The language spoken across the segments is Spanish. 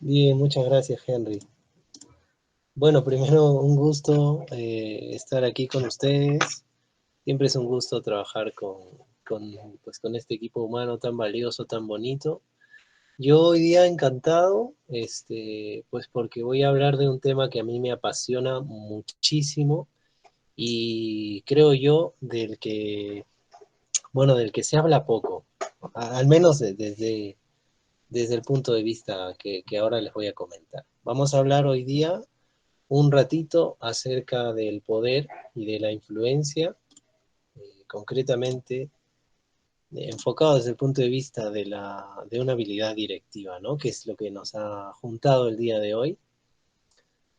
Bien, muchas gracias, Henry. Bueno, primero un gusto estar aquí con ustedes. Siempre es un gusto trabajar con este equipo humano tan valioso, tan bonito. Yo hoy día encantado, pues porque voy a hablar de un tema que a mí me apasiona muchísimo y creo yo del que se habla poco, al menos desde el punto de vista que ahora les voy a comentar. Vamos a hablar hoy día un ratito acerca del poder y de la influencia, concretamente enfocado desde el punto de vista de una habilidad directiva, ¿no? Que es lo que nos ha juntado el día de hoy.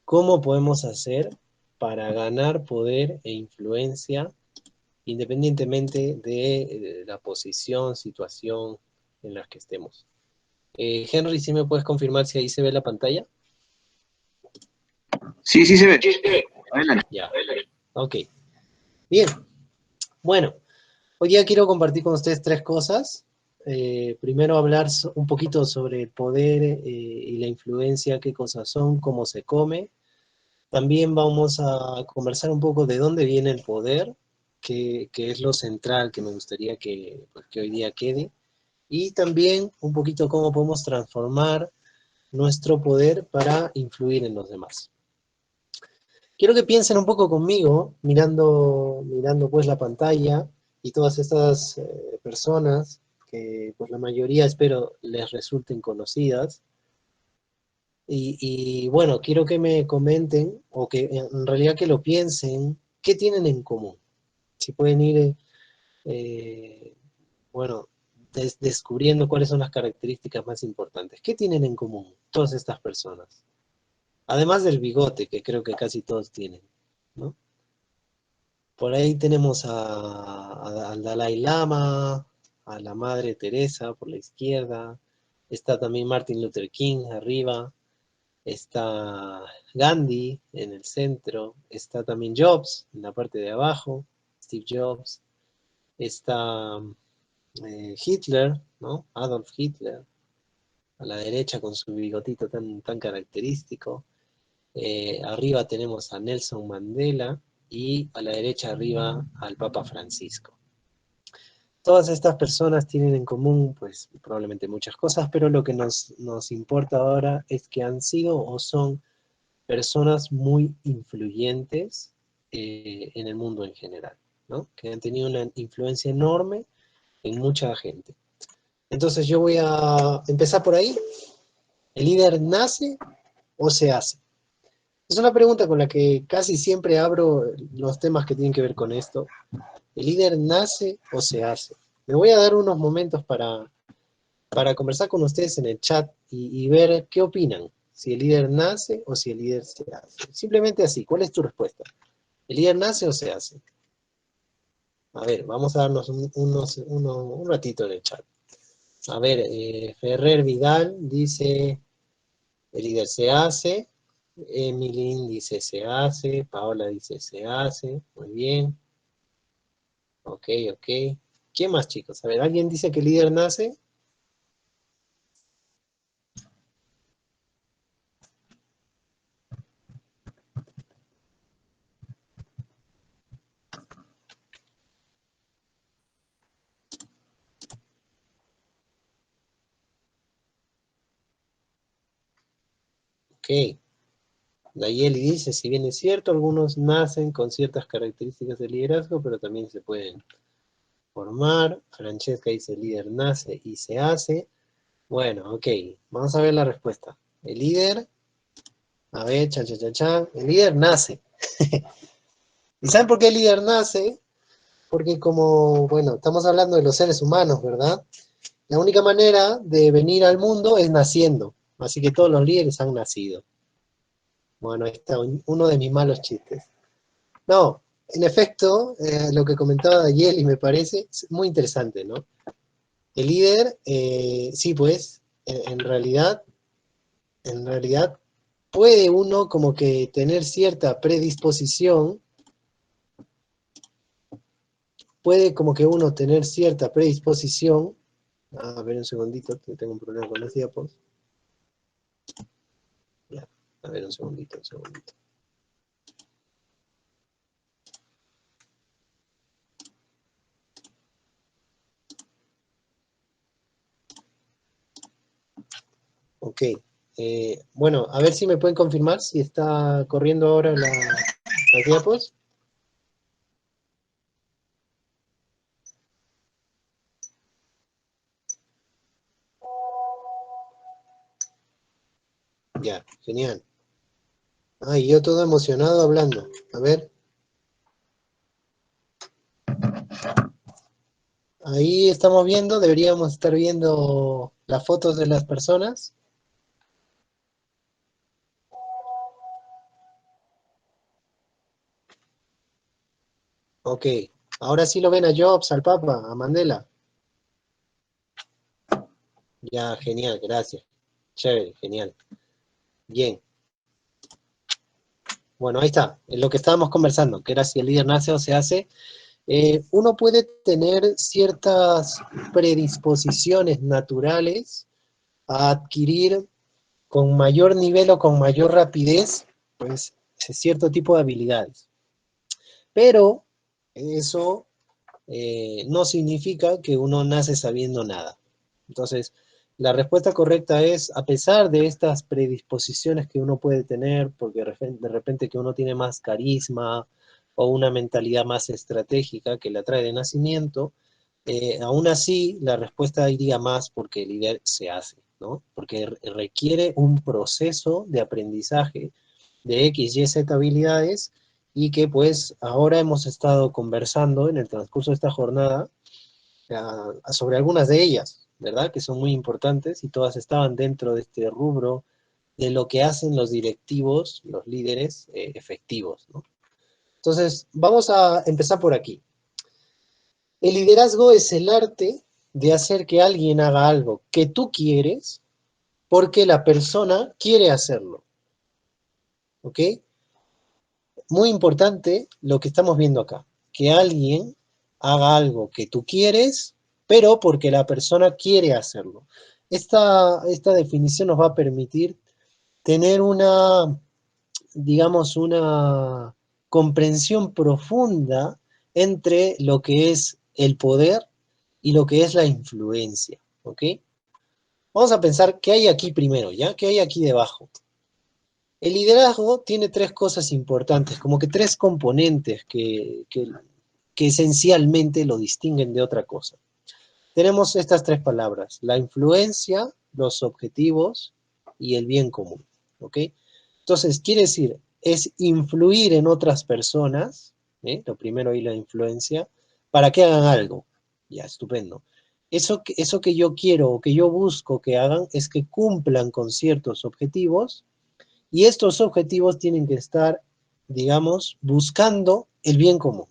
¿Cómo podemos hacer para ganar poder e influencia independientemente de la posición, situación en la que estemos? Henry, ¿sí me puedes confirmar si ahí se ve la pantalla? Sí, sí se ve. Adelante. Ya, ok. Bien, bueno, hoy día quiero compartir con ustedes tres cosas. Primero hablar un poquito sobre el poder y la influencia, qué cosas son, cómo se come. También vamos a conversar un poco de dónde viene el poder, que es lo central que me gustaría que hoy día quede. Y también un poquito cómo podemos transformar nuestro poder para influir en los demás. Quiero que piensen un poco conmigo, mirando pues la pantalla y todas estas personas que pues la mayoría espero les resulten conocidas. Y bueno, quiero que me comenten o que en realidad que lo piensen, ¿qué tienen en común? Si pueden ir, eh, bueno, descubriendo cuáles son las características más importantes. ¿Qué tienen en común todas estas personas? Además del bigote, que creo que casi todos tienen, ¿no? Por ahí tenemos al Dalai Lama, a la Madre Teresa por la izquierda, está también Martin Luther King arriba, está Gandhi en el centro, está también Jobs en la parte de abajo, Steve Jobs, está Hitler, ¿no? Adolf Hitler, a la derecha con su bigotito tan característico. Arriba tenemos a Nelson Mandela y a la derecha arriba al Papa Francisco. Todas estas personas tienen en común, pues, probablemente muchas cosas, pero lo que nos importa ahora es que han sido o son personas muy influyentes en el mundo en general, ¿no? Que han tenido una influencia enorme en mucha gente. Entonces yo voy a empezar por ahí. ¿El líder nace o se hace? Es una pregunta con la que casi siempre abro los temas que tienen que ver con esto. ¿El líder nace o se hace? Me voy a dar unos momentos para conversar con ustedes en el chat y ver qué opinan. Si el líder nace o si el líder se hace. Simplemente así. ¿Cuál es tu respuesta? ¿El líder nace o se hace? A ver, vamos a darnos un ratito en el chat. A ver, Ferrer Vidal dice, el líder se hace. Emilín dice se hace. Paola dice se hace. Muy bien. Ok, ok. ¿Quién más, chicos? A ver, ¿alguien dice que el líder nace? Ok. Nayeli dice, si bien es cierto, algunos nacen con ciertas características de liderazgo, pero también se pueden formar. Francesca dice, el líder nace y se hace. Bueno, ok, vamos a ver la respuesta. El líder, a ver, chan, el líder nace. ¿Y saben por qué el líder nace? Porque como, bueno, estamos hablando de los seres humanos, ¿verdad? La única manera de venir al mundo es naciendo. Así que todos los líderes han nacido. Bueno, ahí está uno de mis malos chistes. No, en efecto, lo que comentaba Yeli me parece muy interesante, ¿no? El líder, sí, pues, en realidad puede uno como que tener cierta predisposición, puede como que uno tener cierta predisposición, a ver un segundito, tengo un problema con los diapos. Ya, a ver, un segundito, un segundito. Ok. Bueno, a ver si me pueden confirmar si está corriendo ahora las diapos. Ya, genial. Ay, yo todo emocionado hablando. A ver. Ahí estamos viendo, deberíamos estar viendo las fotos de las personas. Ok. Ahora sí lo ven a Jobs, al Papa, a Mandela. Ya, genial, gracias. Chévere, genial. Bien. Bueno, ahí está, en lo que estábamos conversando, que era si el líder nace o se hace. Uno puede tener ciertas predisposiciones naturales a adquirir con mayor nivel o con mayor rapidez, pues, cierto tipo de habilidades. Pero eso no significa que uno nace sabiendo nada. Entonces, la respuesta correcta es, a pesar de estas predisposiciones que uno puede tener, porque de repente que uno tiene más carisma o una mentalidad más estratégica que la trae de nacimiento, aún así la respuesta iría más porque el líder se hace, ¿no? Porque requiere un proceso de aprendizaje de X, Y, Z habilidades y que pues ahora hemos estado conversando en el transcurso de esta jornada sobre algunas de ellas, ¿verdad? Que son muy importantes y todas estaban dentro de este rubro de lo que hacen los directivos, los líderes efectivos, ¿no? Entonces, vamos a empezar por aquí. El liderazgo es el arte de hacer que alguien haga algo que tú quieres porque la persona quiere hacerlo, ¿ok? Muy importante lo que estamos viendo acá, que alguien haga algo que tú quieres, pero porque la persona quiere hacerlo. Esta definición nos va a permitir tener una, digamos, una comprensión profunda entre lo que es el poder y lo que es la influencia, ¿ok? Vamos a pensar qué hay aquí primero, ¿ya? ¿Qué hay aquí debajo? El liderazgo tiene tres cosas importantes, como que tres componentes que esencialmente lo distinguen de otra cosa. Tenemos estas tres palabras, la influencia, los objetivos y el bien común, ¿ok? Entonces, quiere decir, es influir en otras personas, lo primero ahí la influencia, para que hagan algo. Ya, estupendo. Eso que yo quiero o que yo busco que hagan es que cumplan con ciertos objetivos y estos objetivos tienen que estar, digamos, buscando el bien común.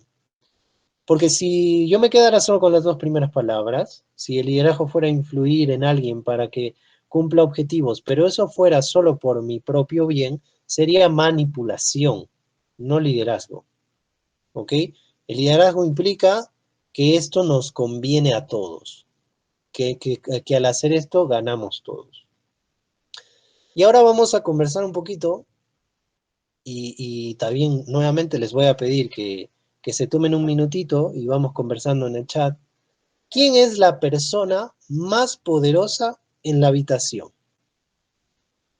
Porque si yo me quedara solo con las dos primeras palabras, si el liderazgo fuera a influir en alguien para que cumpla objetivos, pero eso fuera solo por mi propio bien, sería manipulación, no liderazgo. ¿Ok? El liderazgo implica que esto nos conviene a todos, que al hacer esto ganamos todos. Y ahora vamos a conversar un poquito y también nuevamente les voy a pedir que se tomen un minutito y vamos conversando en el chat. ¿Quién es la persona más poderosa en la habitación?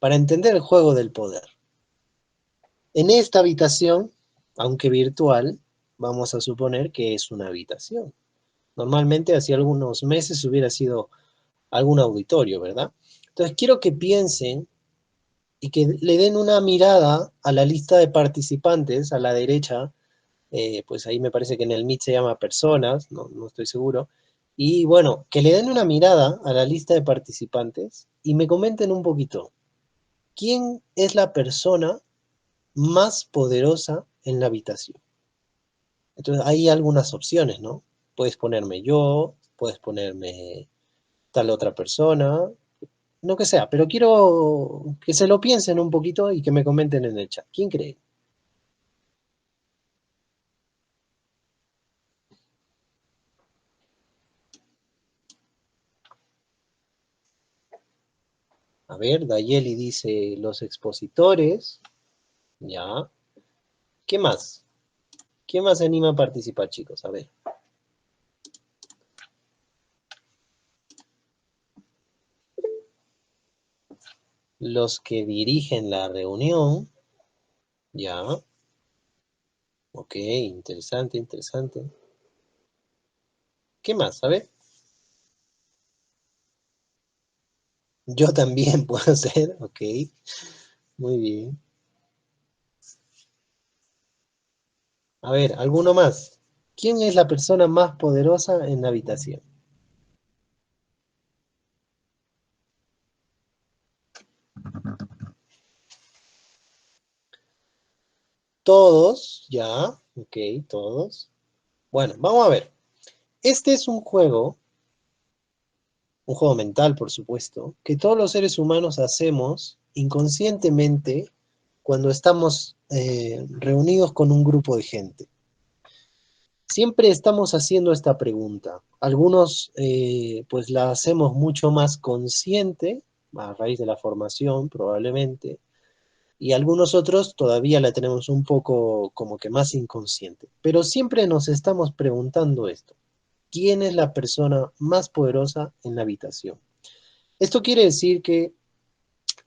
Para entender el juego del poder. En esta habitación, aunque virtual, vamos a suponer que es una habitación. Normalmente hace algunos meses hubiera sido algún auditorio, ¿verdad? Entonces quiero que piensen y que le den una mirada a la lista de participantes a la derecha, pues ahí me parece que en el Meet se llama personas, no estoy seguro, y bueno, que le den una mirada a la lista de participantes y me comenten un poquito, ¿quién es la persona más poderosa en la habitación? Entonces hay algunas opciones, ¿no? Puedes ponerme yo, puedes ponerme tal otra persona, lo que sea, pero quiero que se lo piensen un poquito y que me comenten en el chat. ¿Quién cree? A ver, Dayeli dice los expositores. Ya. ¿Qué más? ¿Quién más se anima a participar, chicos? A ver. Los que dirigen la reunión. Ya. Ok, interesante, interesante. ¿Qué más? A ver. Yo también puedo ser. Ok. Muy bien. A ver, ¿alguno más? ¿Quién es la persona más poderosa en la habitación? Todos, ya, ok, todos. Bueno, vamos a ver. Este es un juego mental, por supuesto, que todos los seres humanos hacemos inconscientemente cuando estamos reunidos con un grupo de gente. Siempre estamos haciendo esta pregunta. Algunos pues la hacemos mucho más consciente, a raíz de la formación probablemente, y algunos otros todavía la tenemos un poco como que más inconsciente. Pero siempre nos estamos preguntando esto. ¿Quién es la persona más poderosa en la habitación? Esto quiere decir que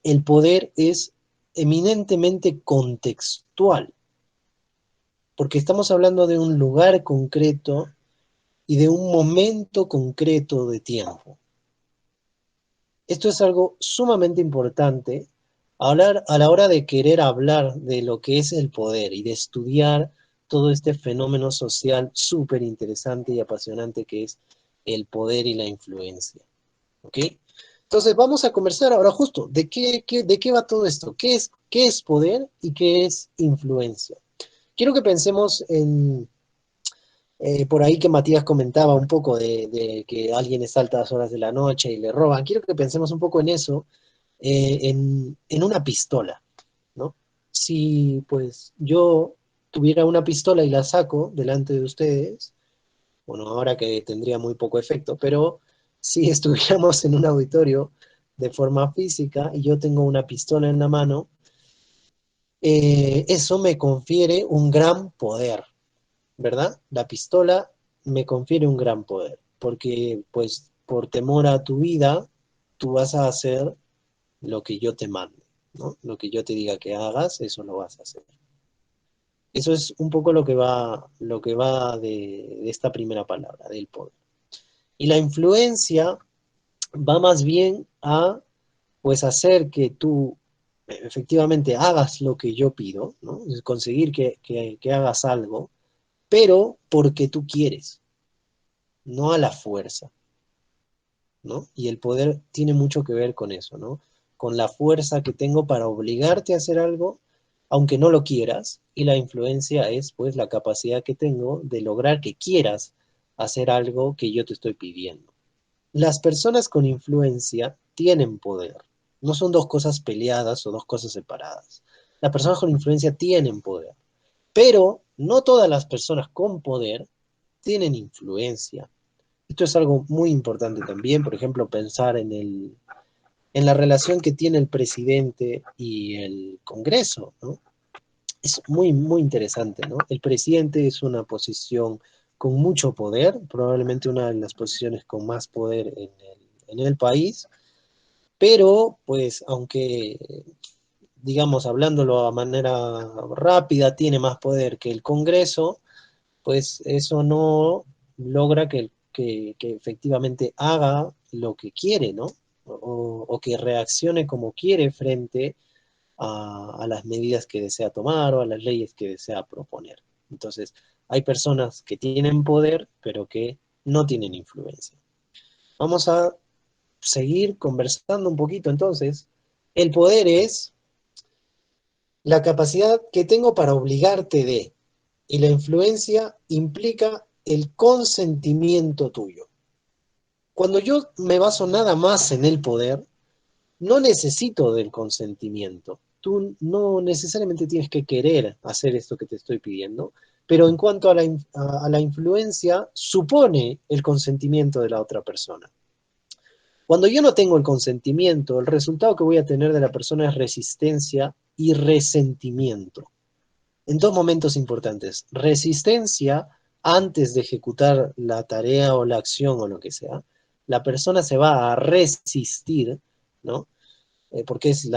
el poder es eminentemente contextual, porque estamos hablando de un lugar concreto y de un momento concreto de tiempo. Esto es algo sumamente importante a la hora de querer hablar de lo que es el poder y de estudiar todo este fenómeno social súper interesante y apasionante que es el poder y la influencia. ¿Ok? Entonces vamos a conversar ahora justo de qué va todo esto, qué es poder y qué es influencia. Quiero que pensemos en, por ahí que Matías comentaba un poco de que alguien es a altas horas de la noche y le roban. Quiero que pensemos un poco en eso, en una pistola, ¿no? Si pues yo tuviera una pistola y la saco delante de ustedes, bueno, ahora que tendría muy poco efecto, pero si estuviéramos en un auditorio de forma física y yo tengo una pistola en la mano, eso me confiere un gran poder, ¿verdad? La pistola me confiere un gran poder, porque pues por temor a tu vida, tú vas a hacer lo que yo te mande, ¿no? Lo que yo te diga que hagas, eso lo vas a hacer. Eso es un poco lo que va de esta primera palabra, del poder. Y la influencia va más bien a pues hacer que tú efectivamente hagas lo que yo pido, ¿no? Es conseguir que hagas algo, pero porque tú quieres, no a la fuerza, ¿no? Y el poder tiene mucho que ver con eso, ¿no? Con la fuerza que tengo para obligarte a hacer algo, aunque no lo quieras, y la influencia es pues la capacidad que tengo de lograr que quieras hacer algo que yo te estoy pidiendo. Las personas con influencia tienen poder. No son dos cosas peleadas o dos cosas separadas. Las personas con influencia tienen poder. Pero no todas las personas con poder tienen influencia. Esto es algo muy importante también, por ejemplo, pensar en la relación que tiene el presidente y el Congreso, ¿no? Es muy, muy interesante, ¿no? El presidente es una posición con mucho poder, probablemente una de las posiciones con más poder en el país, pero pues aunque, digamos, hablándolo a manera rápida, tiene más poder que el Congreso, pues eso no logra que efectivamente haga lo que quiere, ¿no? O que reaccione como quiere frente a las medidas que desea tomar o a las leyes que desea proponer. Entonces, hay personas que tienen poder, pero que no tienen influencia. Vamos a seguir conversando un poquito entonces. El poder es la capacidad que tengo para obligarte de, y la influencia implica el consentimiento tuyo. Cuando yo me baso nada más en el poder, no necesito del consentimiento. Tú no necesariamente tienes que querer hacer esto que te estoy pidiendo, pero en cuanto a la influencia, supone el consentimiento de la otra persona. Cuando yo no tengo el consentimiento, el resultado que voy a tener de la persona es resistencia y resentimiento. En dos momentos importantes. Resistencia antes de ejecutar la tarea o la acción o lo que sea. La persona se va a resistir, ¿no? Porque es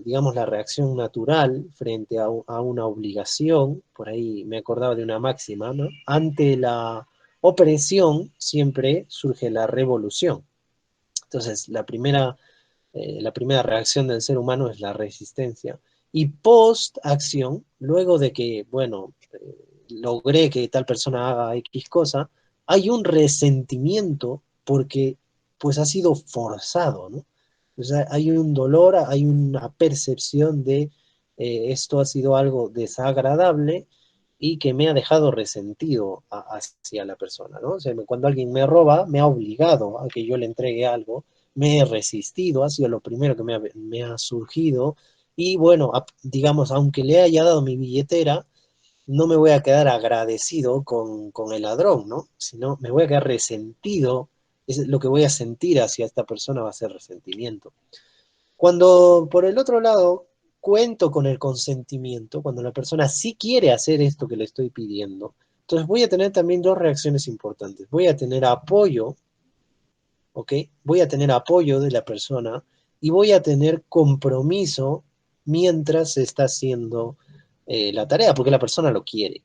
digamos, la reacción natural frente a una obligación. Por ahí me acordaba de una máxima, ¿no? Ante la opresión siempre surge la revolución. Entonces, la primera reacción del ser humano es la resistencia. Y post acción, luego de que, bueno, logré que tal persona haga X cosa, hay un resentimiento porque pues ha sido forzado, ¿no? O sea, hay un dolor, hay una percepción de esto ha sido algo desagradable y que me ha dejado resentido hacia la persona, ¿no? O sea, cuando alguien me roba, me ha obligado a que yo le entregue algo, me he resistido, ha sido lo primero que me ha surgido, y bueno, digamos, aunque le haya dado mi billetera, no me voy a quedar agradecido con el ladrón, ¿no? Sino me voy a quedar resentido, es lo que voy a sentir hacia esta persona va a ser resentimiento. Cuando por el otro lado cuento con el consentimiento, cuando la persona sí quiere hacer esto que le estoy pidiendo, entonces voy a tener también dos reacciones importantes. Voy a tener apoyo, ¿ok? Voy a tener apoyo de la persona y voy a tener compromiso mientras se está haciendo la tarea, porque la persona lo quiere.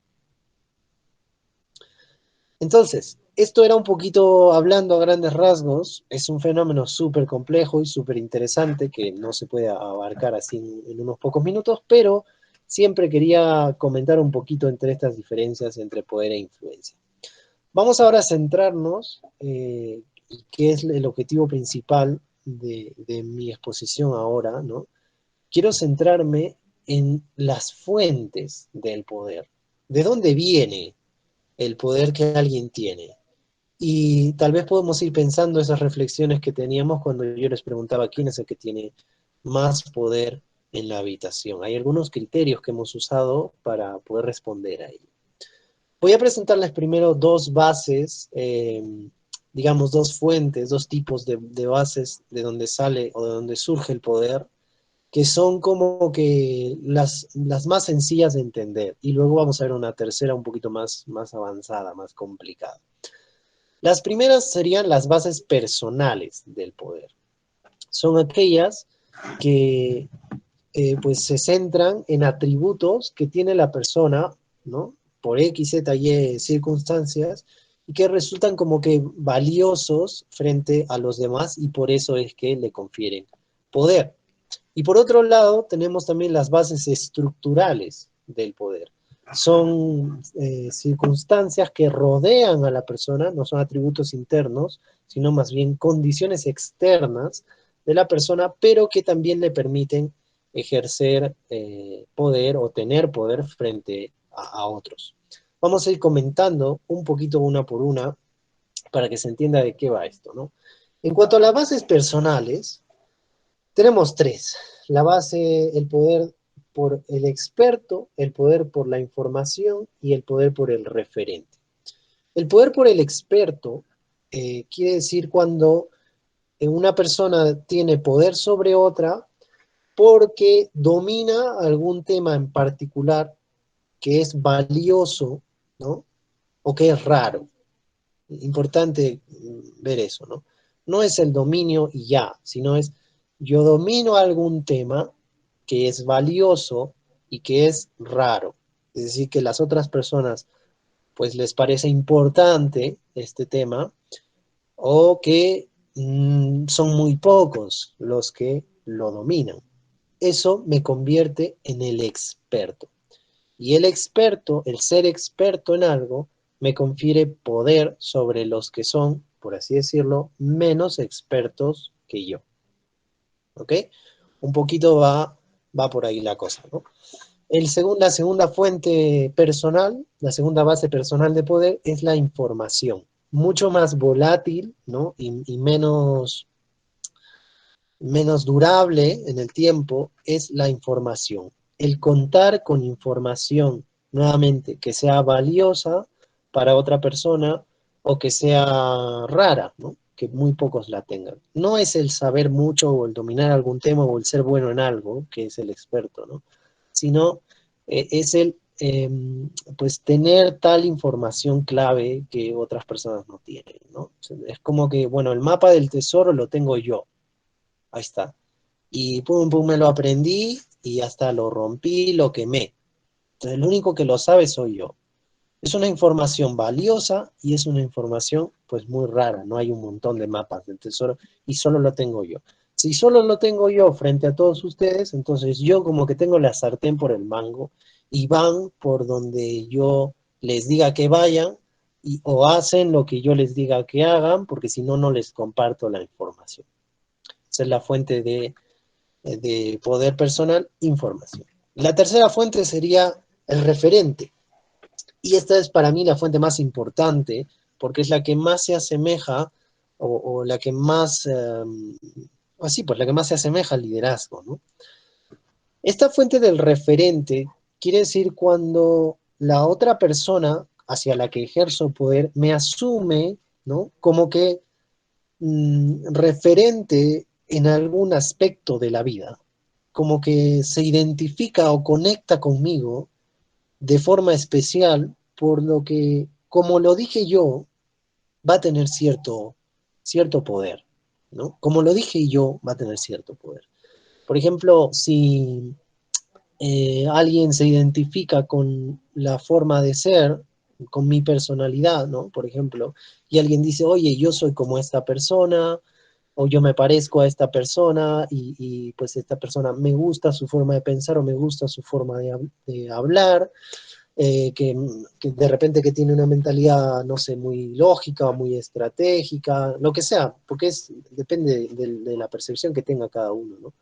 Entonces, esto era un poquito hablando a grandes rasgos, es un fenómeno súper complejo y súper interesante que no se puede abarcar así en unos pocos minutos, pero siempre quería comentar un poquito entre estas diferencias entre poder e influencia. Vamos ahora a centrarnos, y qué es el objetivo principal de mi exposición ahora, ¿no? Quiero centrarme en las fuentes del poder. ¿De dónde viene el poder que alguien tiene? Y tal vez podemos ir pensando esas reflexiones que teníamos cuando yo les preguntaba quién es el que tiene más poder en la habitación. Hay algunos criterios que hemos usado para poder responder a ello. Voy a presentarles primero dos bases, digamos dos fuentes, dos tipos de bases de donde sale o de donde surge el poder, que son como que las más sencillas de entender. Y luego vamos a ver una tercera un poquito más avanzada, más complicada. Las primeras serían las bases personales del poder. Son aquellas que pues se centran en atributos que tiene la persona, ¿no? Por X, Z, Y circunstancias, y que resultan como que valiosos frente a los demás y por eso es que le confieren poder. Y por otro lado, tenemos también las bases estructurales del poder. Son circunstancias que rodean a la persona, no son atributos internos, sino más bien condiciones externas de la persona, pero que también le permiten ejercer poder o tener poder frente a otros. Vamos a ir comentando un poquito una por una para que se entienda de qué va esto, ¿no? En cuanto a las bases personales, tenemos tres. La base, el poder por el experto, el poder por la información y el poder por el referente. El poder por el experto quiere decir cuando una persona tiene poder sobre otra porque domina algún tema en particular que es valioso, ¿no? O que es raro. Importante ver eso, ¿no? No es el dominio y ya, sino es yo domino algún tema que es valioso y que es raro. Es decir, que las otras personas pues les parece importante este tema o que son muy pocos los que lo dominan. Eso me convierte en el experto. Y el experto, el ser experto en algo, me confiere poder sobre los que son, por así decirlo, menos expertos que yo. ¿Ok? Un poquito va por ahí la cosa, ¿no? La segunda fuente personal, la segunda base personal de poder es la información. Mucho más volátil, ¿no? Y menos durable en el tiempo es la información. El contar con información, nuevamente, que sea valiosa para otra persona o que sea rara, ¿no? que muy pocos la tengan. No es el saber mucho o el dominar algún tema o el ser bueno en algo, que es el experto, ¿no? Sino es el pues tener tal información clave que otras personas no tienen, ¿no? Es como que, bueno, el mapa del tesoro lo tengo yo, ahí está. Y pum, pum, me lo aprendí y hasta lo rompí, lo quemé. Entonces, el único que lo sabe soy yo. Es una información valiosa y es una información pues muy rara, no hay un montón de mapas del tesoro y solo lo tengo yo. Si solo lo tengo yo frente a todos ustedes, entonces yo como que tengo la sartén por el mango y van por donde yo les diga que vayan o hacen lo que yo les diga que hagan, porque si no, no les comparto la información. Esa es la fuente de poder personal, información. La tercera fuente sería el referente. Y esta es para mí la fuente más importante, porque es la que más se asemeja, o la que más, así, pues la que más se asemeja al liderazgo, ¿no? Esta fuente del referente quiere decir cuando la otra persona hacia la que ejerzo poder me asume, ¿no? Como que referente en algún aspecto de la vida, como que se identifica o conecta conmigo de forma especial, por lo que, como lo dije yo, va a tener cierto poder, ¿no? Como lo dije yo, va a tener cierto poder. Por ejemplo, si alguien se identifica con la forma de ser, con mi personalidad, ¿no? Por ejemplo, y alguien dice, oye, yo soy como esta persona, o yo me parezco a esta persona, pues esta persona me gusta su forma de pensar o me gusta su forma de hablar, que de repente que tiene una mentalidad, no sé, muy lógica, muy estratégica, lo que sea, porque depende de la percepción que tenga cada uno, ¿no?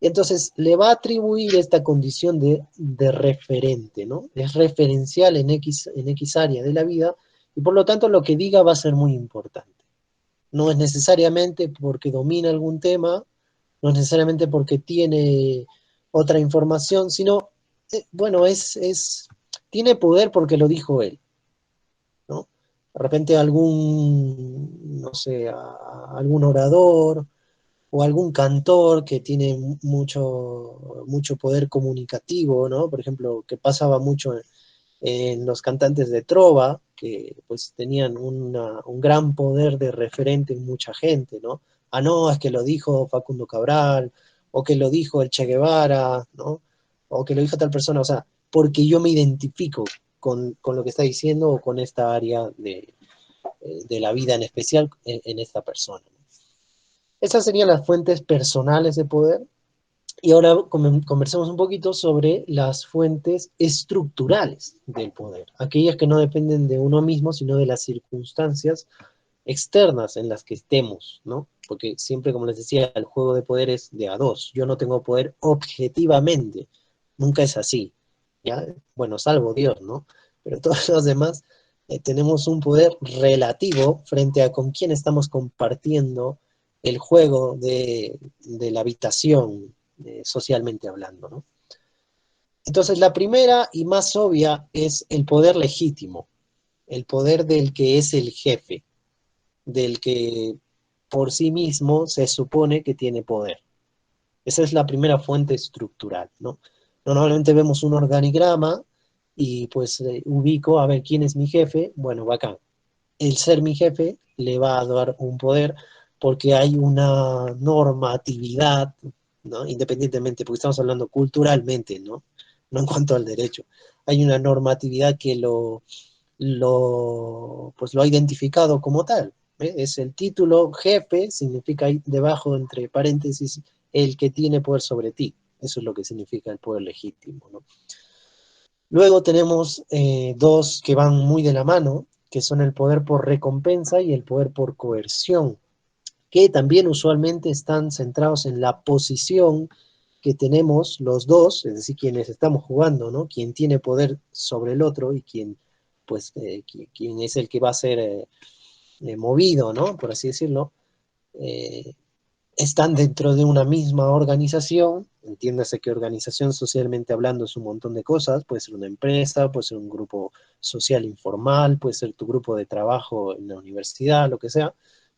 Entonces le va a atribuir esta condición de referente, ¿no? Es referencial en X área de la vida y por lo tanto lo que diga va a ser muy importante. No es necesariamente porque domina algún tema, no es necesariamente porque tiene otra información, sino, bueno, tiene poder porque lo dijo él, ¿no? De repente algún, no sé, algún orador o algún cantor que tiene mucho poder comunicativo, ¿no? Por ejemplo, que pasaba mucho en los cantantes de trova, que pues tenían un gran poder de referente en mucha gente, ¿no? Ah, no, es que lo dijo Facundo Cabral, o que lo dijo el Che Guevara, ¿no? O que lo dijo tal persona, o sea, porque yo me identifico con lo que está diciendo o con esta área de la vida en especial en esta persona. Esas serían las fuentes personales de poder. Y ahora conversemos un poquito sobre las fuentes estructurales del poder, aquellas que no dependen de uno mismo, sino de las circunstancias externas en las que estemos, ¿no? Porque siempre, como les decía, el juego de poder es de a dos. Yo no tengo poder objetivamente, nunca es así, ¿ya? Bueno, salvo Dios, ¿no? Pero todos los demás tenemos un poder relativo frente a con quién estamos compartiendo el juego de la habitación, socialmente hablando, ¿no? Entonces, la primera y más obvia es el poder legítimo, el poder del que es el jefe, del que por sí mismo se supone que tiene poder. Esa es la primera fuente estructural, ¿no? Normalmente vemos un organigrama y pues ubico a ver quién es mi jefe, bueno, bacán. El ser mi jefe le va a dar un poder porque hay una normatividad, ¿no? Independientemente, porque estamos hablando culturalmente, ¿no? No en cuanto al derecho. Hay una normatividad que pues lo ha identificado como tal. ¿Eh? Es el título jefe, significa ahí debajo, entre paréntesis, el que tiene poder sobre ti. Eso es lo que significa el poder legítimo, ¿no? Luego tenemos dos que van muy de la mano, que son el poder por recompensa y el poder por coerción, que también usualmente están centrados en la posición que tenemos los dos, es decir, quienes estamos jugando, ¿no? Quien tiene poder sobre el otro y pues, quien es el que va a ser movido, ¿no? Por así decirlo, eh, están dentro de una misma organización, entiéndase que organización socialmente hablando es un montón de cosas, puede ser una empresa, puede ser un grupo social informal, puede ser tu grupo de trabajo en la universidad, lo que sea,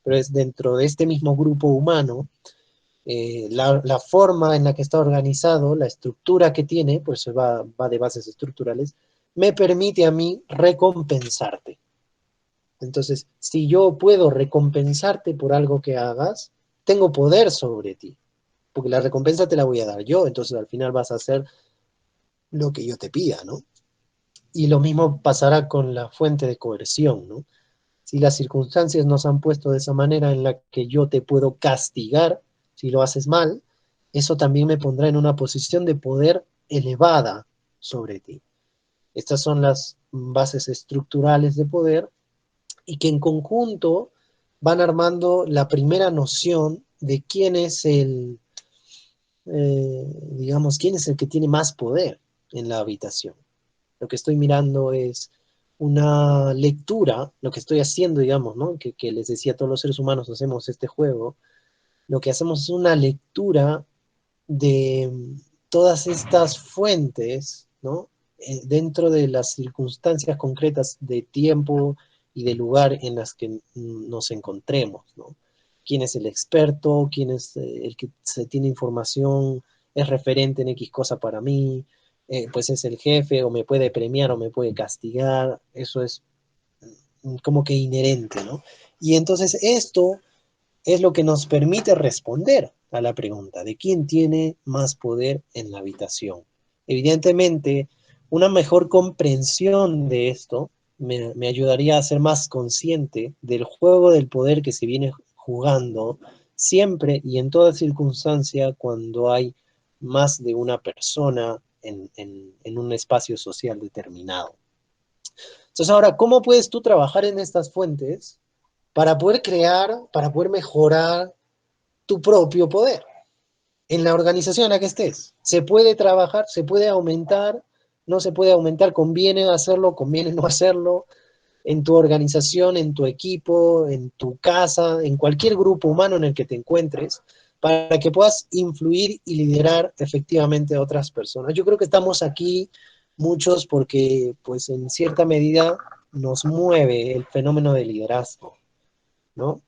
pero es dentro de este mismo grupo humano, la forma en la que está organizado, la estructura que tiene, pues va de bases estructurales, me permite a mí recompensarte. Entonces, si yo puedo recompensarte por algo que hagas, tengo poder sobre ti, porque la recompensa te la voy a dar yo, entonces al final vas a hacer lo que yo te pida, ¿no? Y lo mismo pasará con la fuente de coerción, ¿no? Si las circunstancias nos han puesto de esa manera en la que yo te puedo castigar si lo haces mal, eso también me pondrá en una posición de poder elevada sobre ti. Estas son las bases estructurales de poder y que en conjunto van armando la primera noción de quién es digamos, quién es el que tiene más poder en la habitación. Lo que estoy mirando es una lectura, lo que estoy haciendo, digamos, ¿no? Que les decía a todos los seres humanos, hacemos este juego, lo que hacemos es una lectura de todas estas fuentes, ¿no? Dentro de las circunstancias concretas de tiempo y de lugar en las que nos encontremos, ¿no? ¿Quién es el experto? ¿Quién es el que se tiene información? ¿Es referente en X cosa para mí? Pues es el jefe, o me puede premiar o me puede castigar. Eso es como que inherente, ¿no? Y entonces esto es lo que nos permite responder a la pregunta de quién tiene más poder en la habitación. Evidentemente, una mejor comprensión de esto me ayudaría a ser más consciente del juego del poder que se viene jugando siempre y en toda circunstancia cuando hay más de una persona en un espacio social determinado. Entonces ahora, ¿cómo puedes tú trabajar en estas fuentes para poder crear, para poder mejorar tu propio poder en la organización en la que estés? Se puede trabajar, se puede aumentar, no se puede aumentar, conviene hacerlo, conviene no hacerlo, en tu organización, en tu equipo, en tu casa, en cualquier grupo humano en el que te encuentres, para que puedas influir y liderar efectivamente a otras personas. Yo creo que estamos aquí muchos porque, pues, en cierta medida nos mueve el fenómeno de liderazgo, ¿no?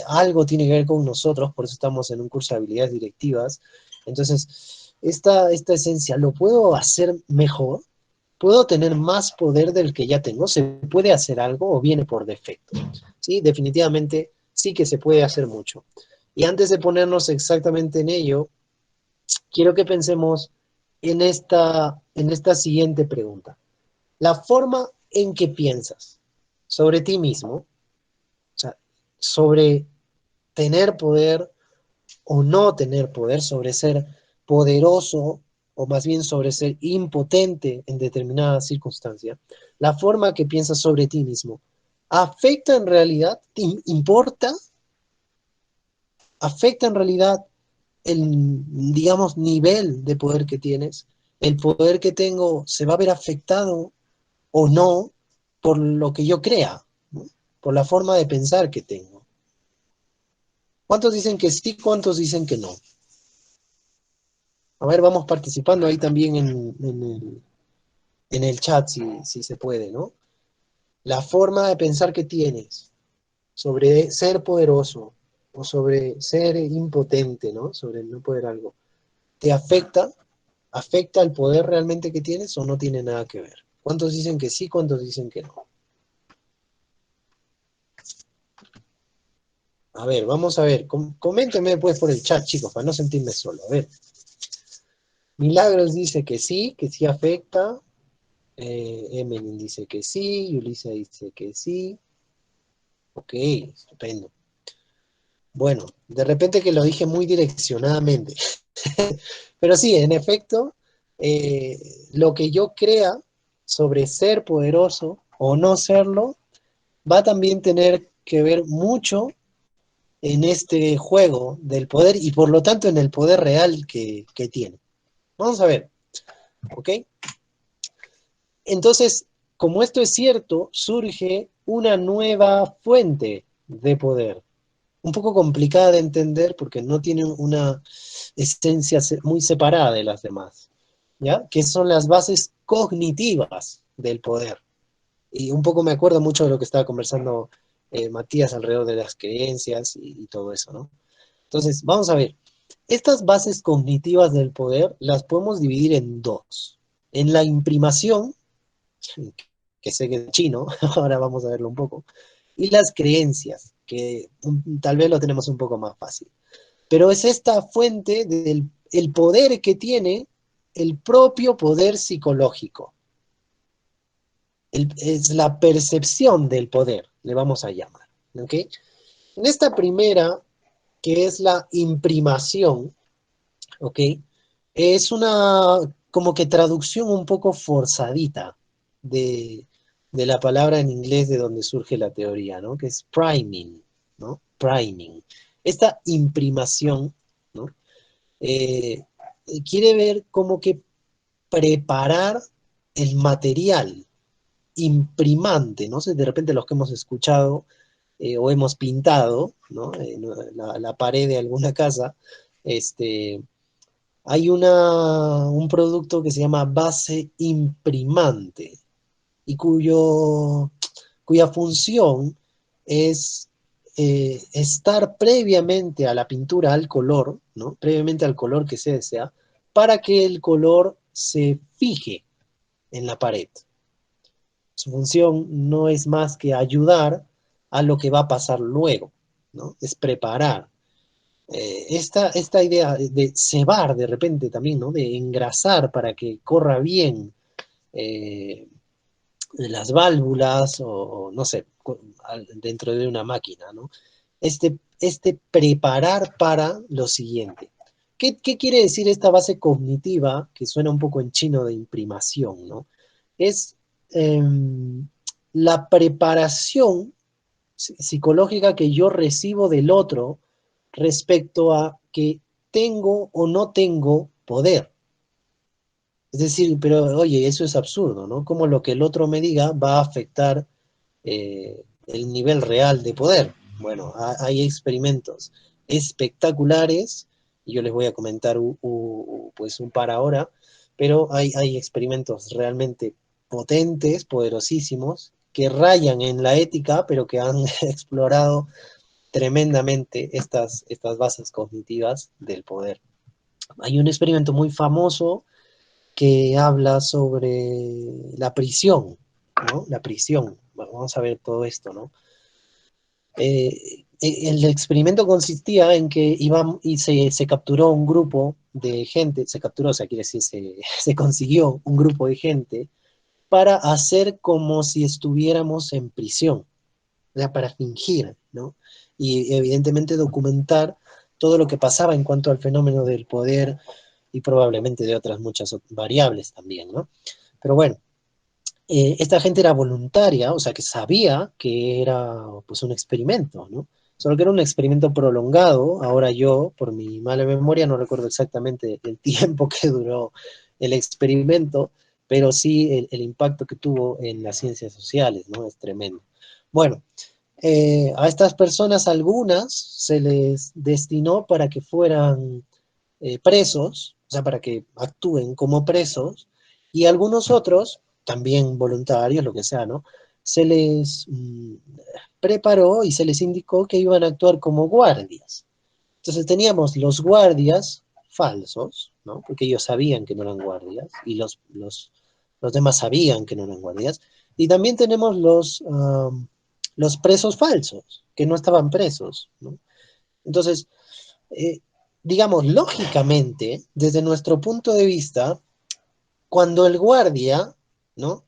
Algo tiene que ver con nosotros, por eso estamos en un curso de habilidades directivas. Entonces, esta esencia, ¿lo puedo hacer mejor? ¿Puedo tener más poder del que ya tengo? ¿Se puede hacer algo o viene por defecto? Sí, definitivamente sí que se puede hacer mucho. Y antes de ponernos exactamente en ello, quiero que pensemos en esta siguiente pregunta. La forma en que piensas sobre ti mismo, o sea, sobre tener poder o no tener poder, sobre ser poderoso o más bien sobre ser impotente en determinada circunstancia, la forma que piensas sobre ti mismo, ¿afecta en realidad, te importa? ¿Afecta en realidad el, digamos, nivel de poder que tienes? ¿El poder que tengo se va a ver afectado o no por lo que yo crea, ¿no? Por la forma de pensar que tengo? ¿Cuántos dicen que sí? ¿Cuántos dicen que no? A ver, vamos participando ahí también en el chat, si se puede, ¿no? La forma de pensar que tienes sobre ser poderoso o sobre ser impotente, ¿no? Sobre no poder algo, ¿te afecta? ¿Afecta el poder realmente que tienes o no tiene nada que ver? ¿Cuántos dicen que sí? ¿Cuántos dicen que no? A ver, vamos a ver. Coméntenme después por el chat, chicos, para no sentirme solo. A ver. Milagros dice que sí afecta. Emelin dice que sí. Yulisa dice que sí. Ok, estupendo. Bueno, de repente que lo dije muy direccionadamente. Pero sí, en efecto, lo que yo crea sobre ser poderoso o no serlo va a también tener que ver mucho en este juego del poder y por lo tanto en el poder real que tiene. Vamos a ver, ¿ok? Entonces, como esto es cierto, surge una nueva fuente de poder, un poco complicada de entender porque no tiene una esencia muy separada de las demás, ¿ya? Que son las bases cognitivas del poder. Y un poco me acuerdo mucho de lo que estaba conversando Matías alrededor de las creencias y todo eso, ¿no? Entonces, vamos a ver. Estas bases cognitivas del poder las podemos dividir en dos. En la imprimación, que sé que es chino, ahora vamos a verlo un poco, y las creencias, que tal vez lo tenemos un poco más fácil. Pero es esta fuente del el poder que tiene el propio poder psicológico. Es la percepción del poder, le vamos a llamar. ¿Ok? En esta primera, que es la imprimación, ¿ok? Es una como que traducción un poco forzadita de, de la palabra en inglés de donde surge la teoría, ¿no? Que es priming, ¿no? Priming. Esta imprimación, ¿no? Eh, quiere ver como que preparar el material imprimante, no sé, de repente los que hemos escuchado o hemos pintado, ¿no? La pared de alguna casa, este, hay un producto que se llama base imprimante y cuya función es estar previamente a la pintura, al color, ¿no? Previamente al color que se desea, para que el color se fije en la pared. Su función no es más que ayudar a lo que va a pasar luego, ¿no? Es preparar. Esta idea de cebar de repente también, ¿no? De engrasar para que corra bien eh, las válvulas o no sé, dentro de una máquina, ¿no? Este preparar para lo siguiente. ¿Qué quiere decir esta base cognitiva, que suena un poco en chino de imprimación, ¿no? Es eh, la preparación psicológica que yo recibo del otro respecto a que tengo o no tengo poder. Es decir, pero oye, eso es absurdo, ¿no? Como lo que el otro me diga va a afectar el nivel real de poder. Bueno, hay experimentos espectaculares, y yo les voy a comentar pues un par ahora, pero hay experimentos realmente potentes, poderosísimos, que rayan en la ética, pero que han explorado tremendamente estas bases cognitivas del poder. Hay un experimento muy famoso que habla sobre la prisión, ¿no? La prisión. Bueno, vamos a ver todo esto, ¿no? El experimento consistía en que iban y se capturó un grupo de gente, se capturó, o sea, quiere decir, se consiguió un grupo de gente para hacer como si estuviéramos en prisión, o sea, para fingir, ¿no? Y evidentemente documentar todo lo que pasaba en cuanto al fenómeno del poder y probablemente de otras muchas variables también, ¿no? Pero bueno, esta gente era voluntaria, o sea, que sabía que era pues un experimento, ¿no? Solo que era un experimento prolongado. Ahora yo, por mi mala memoria, no recuerdo exactamente el tiempo que duró el experimento, pero sí el impacto que tuvo en las ciencias sociales, ¿no? Es tremendo. Bueno, a estas personas algunas se les destinó para que fueran presos, o sea, para que actúen como presos, y algunos otros, también voluntarios, lo que sea, ¿no? Se les preparó y se les indicó que iban a actuar como guardias. Entonces teníamos los guardias falsos, ¿no? Porque ellos sabían que no eran guardias y los demás sabían que no eran guardias. Y también tenemos los presos falsos, que no estaban presos, ¿no? Entonces, eh, digamos, lógicamente, desde nuestro punto de vista, cuando el guardia, ¿no?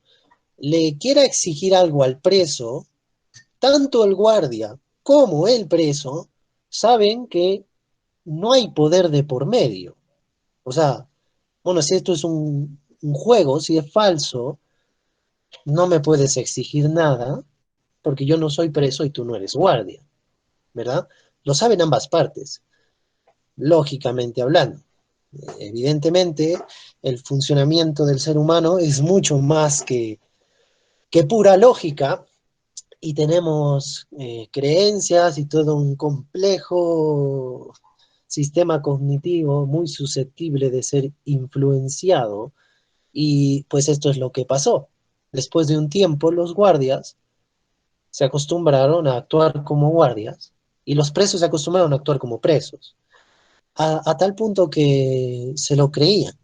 Le quiera exigir algo al preso, tanto el guardia como el preso saben que no hay poder de por medio. O sea, bueno, si esto es un juego, si es falso, no me puedes exigir nada porque yo no soy preso y tú no eres guardia, ¿verdad? Lo saben ambas partes, lógicamente hablando. Evidentemente, el funcionamiento del ser humano es mucho más que pura lógica y tenemos creencias y todo un complejo sistema cognitivo muy susceptible de ser influenciado y pues esto es lo que pasó. Después de un tiempo, los guardias se acostumbraron a actuar como guardias y los presos se acostumbraron a actuar como presos, a tal punto que se lo creían,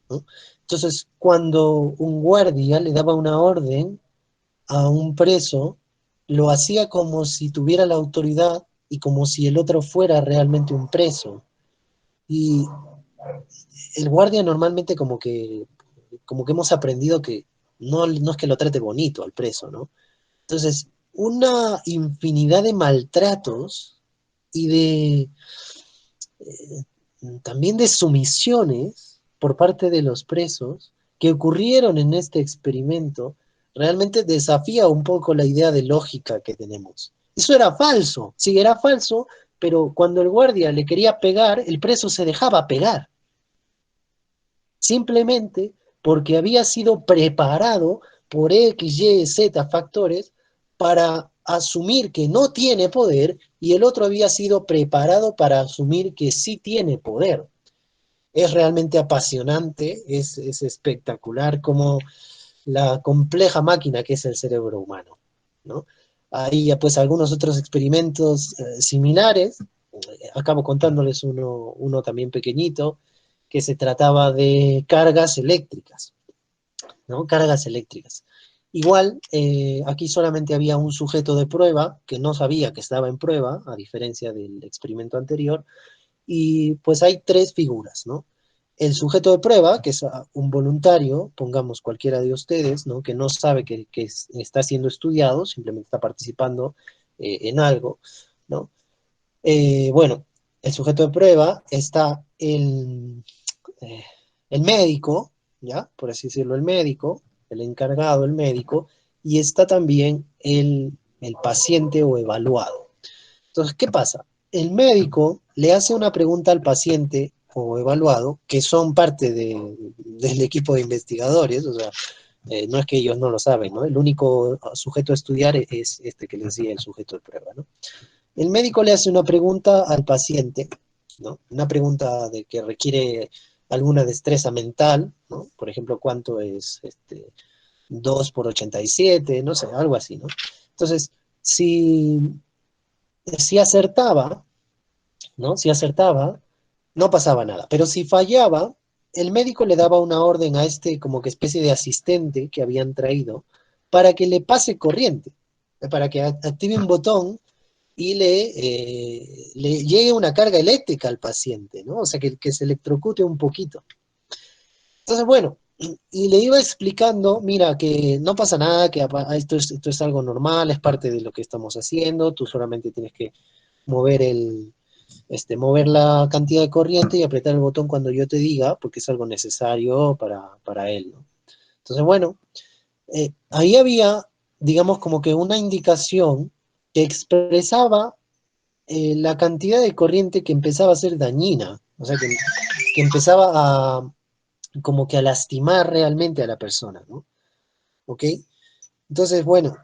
¿no? Entonces, cuando un guardia le daba una orden a un preso, lo hacía como si tuviera la autoridad y como si el otro fuera realmente un preso. Y el guardia normalmente como que hemos aprendido que no es que lo trate bonito al preso, ¿no? Entonces, una infinidad de maltratos y eh, también de sumisiones por parte de los presos que ocurrieron en este experimento realmente desafía un poco la idea de lógica que tenemos. Eso era falso, sí, era falso, pero cuando el guardia le quería pegar, el preso se dejaba pegar, simplemente porque había sido preparado por X, Y, Z factores para asumir que no tiene poder y el otro había sido preparado para asumir que sí tiene poder. Es realmente apasionante, es espectacular como la compleja máquina que es el cerebro humano, ¿no? Hay pues algunos otros experimentos similares, acabo contándoles uno también pequeñito, que se trataba de cargas eléctricas, ¿no? Cargas eléctricas. Igual, aquí solamente había un sujeto de prueba que no sabía que estaba en prueba, a diferencia del experimento anterior, y pues hay tres figuras, ¿no? El sujeto de prueba, que es un voluntario, pongamos cualquiera de ustedes, ¿no? Que no sabe está siendo estudiado, simplemente está participando en algo, ¿no? Bueno, el sujeto de prueba está eh, el médico, ¿ya? Por así decirlo, el médico, el encargado, el médico, y está también el paciente o evaluado. Entonces, ¿qué pasa? El médico le hace una pregunta al paciente o evaluado, que son parte del equipo de investigadores, o sea, no es que ellos no lo saben, ¿no? El único sujeto a estudiar es este que les decía el sujeto de prueba, ¿no? El médico le hace una pregunta al paciente, ¿no? Una pregunta de que requiere alguna destreza mental, ¿no? Por ejemplo, ¿cuánto es 2 por 87? No sé, algo así, ¿no? Entonces, si, si acertaba, ¿no? Si acertaba, no pasaba nada. Pero si fallaba, el médico le daba una orden a este como que especie de asistente que habían traído para que le pase corriente, para que active un botón y le llegue una carga eléctrica al paciente, ¿no? O sea, que se electrocute un poquito. Entonces, bueno, y le iba explicando, mira, que no pasa nada, que esto es algo normal, es parte de lo que estamos haciendo, tú solamente tienes que mover mover la cantidad de corriente y apretar el botón cuando yo te diga, porque es algo necesario para él, ¿no? Entonces, bueno, ahí había, digamos, como que una indicación que expresaba la cantidad de corriente que empezaba a ser dañina, o sea, que empezaba a, como que a lastimar realmente a la persona, ¿no? ¿Ok? Entonces, bueno,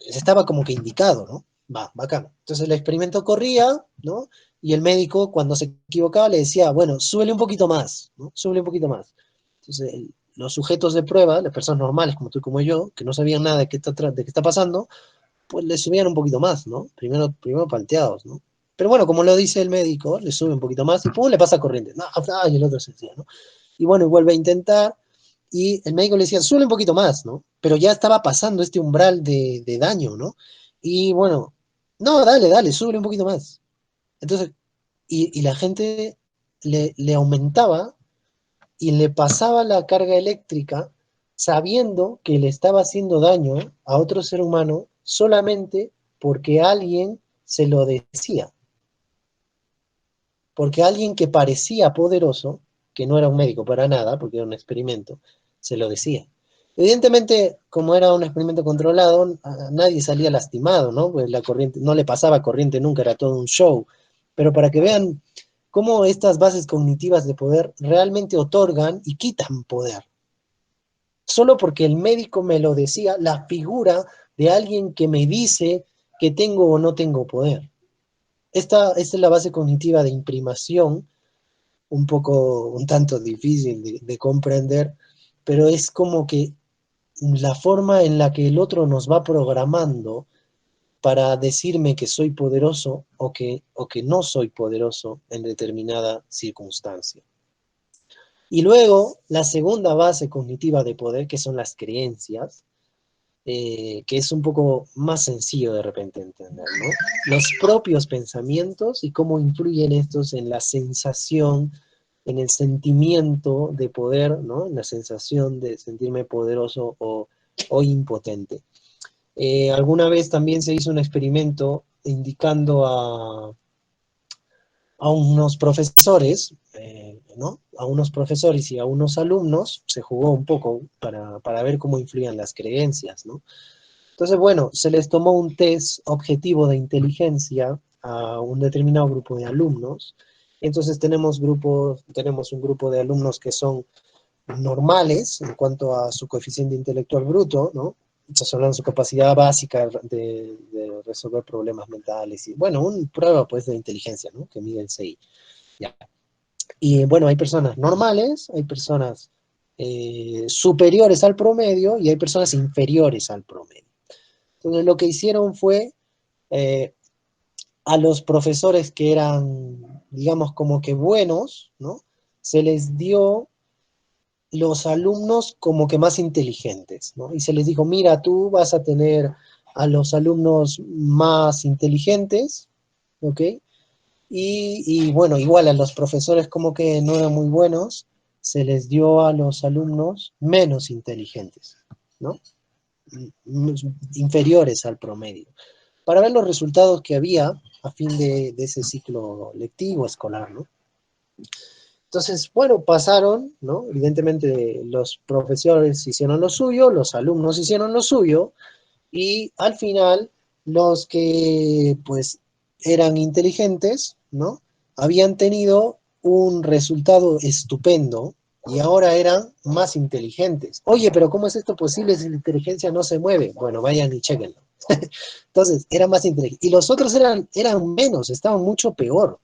estaba como que indicado, ¿no? Va, bacán. Entonces el experimento corría, ¿no? Y el médico, cuando se equivocaba, le decía, bueno, súbele un poquito más, ¿no? Súbele un poquito más. Entonces, los sujetos de prueba, las personas normales como tú y como yo, que no sabían nada de qué está pasando, pues le subían un poquito más, ¿no? Primero palteados, ¿no? Pero bueno, como lo dice el médico, le sube un poquito más y pum, le pasa corriente. No, y el otro se decía, ¿no? Y bueno, y vuelve a intentar, y el médico le decía, sube un poquito más, ¿no? Pero ya estaba pasando este umbral de daño, ¿no? Y bueno, no, dale, sube un poquito más. Entonces, y la gente le aumentaba y le pasaba la carga eléctrica sabiendo que le estaba haciendo daño a otro ser humano solamente porque alguien se lo decía, porque alguien que parecía poderoso, que no era un médico para nada, porque era un experimento, se lo decía. Evidentemente, como era un experimento controlado, nadie salía lastimado, ¿no? Pues la corriente, no le pasaba corriente nunca, era todo un show. Pero para que vean cómo estas bases cognitivas de poder realmente otorgan y quitan poder. Solo porque el médico me lo decía, la figura de alguien que me dice que tengo o no tengo poder. Esta es la base cognitiva de imprimación, un tanto difícil de comprender, pero es como que la forma en la que el otro nos va programando para decirme que soy poderoso o que no soy poderoso en determinada circunstancia. Y luego, la segunda base cognitiva de poder, que son las creencias, que es un poco más sencillo de repente entender, ¿no? Los propios pensamientos y cómo influyen estos en la sensación, en el sentimiento de poder, ¿no? En la sensación de sentirme poderoso o impotente. Alguna vez también se hizo un experimento indicando a unos profesores, ¿no? A unos profesores y a unos alumnos, se jugó un poco para ver cómo influían las creencias, ¿no? Entonces, bueno, se les tomó un test objetivo de inteligencia a un determinado grupo de alumnos. Entonces tenemos un grupo de alumnos que son normales en cuanto a su coeficiente intelectual bruto, ¿no? Estamos hablando de su capacidad básica de resolver problemas mentales y, bueno, una prueba pues de inteligencia, ¿no? Que mide el CI. Ya. Y bueno, hay personas normales, hay personas superiores al promedio y hay personas inferiores al promedio. Entonces lo que hicieron fue eh, a los profesores que eran, digamos, como que buenos, ¿no? Se les dio los alumnos como que más inteligentes, ¿no? Y se les dijo, mira, tú vas a tener a los alumnos más inteligentes, ¿ok? Y bueno, igual a los profesores como que no eran muy buenos, se les dio a los alumnos menos inteligentes, ¿no? Inferiores al promedio, para ver los resultados que había a fin de ese ciclo lectivo escolar, ¿no? Entonces, bueno, pasaron, ¿no? Evidentemente los profesores hicieron lo suyo, los alumnos hicieron lo suyo, y al final los que pues eran inteligentes, ¿no? Habían tenido un resultado estupendo y ahora eran más inteligentes. Oye, pero ¿cómo es esto posible si la inteligencia no se mueve? Bueno, vayan y chequenlo. Entonces, eran más inteligentes. Y los otros eran menos, estaban mucho peor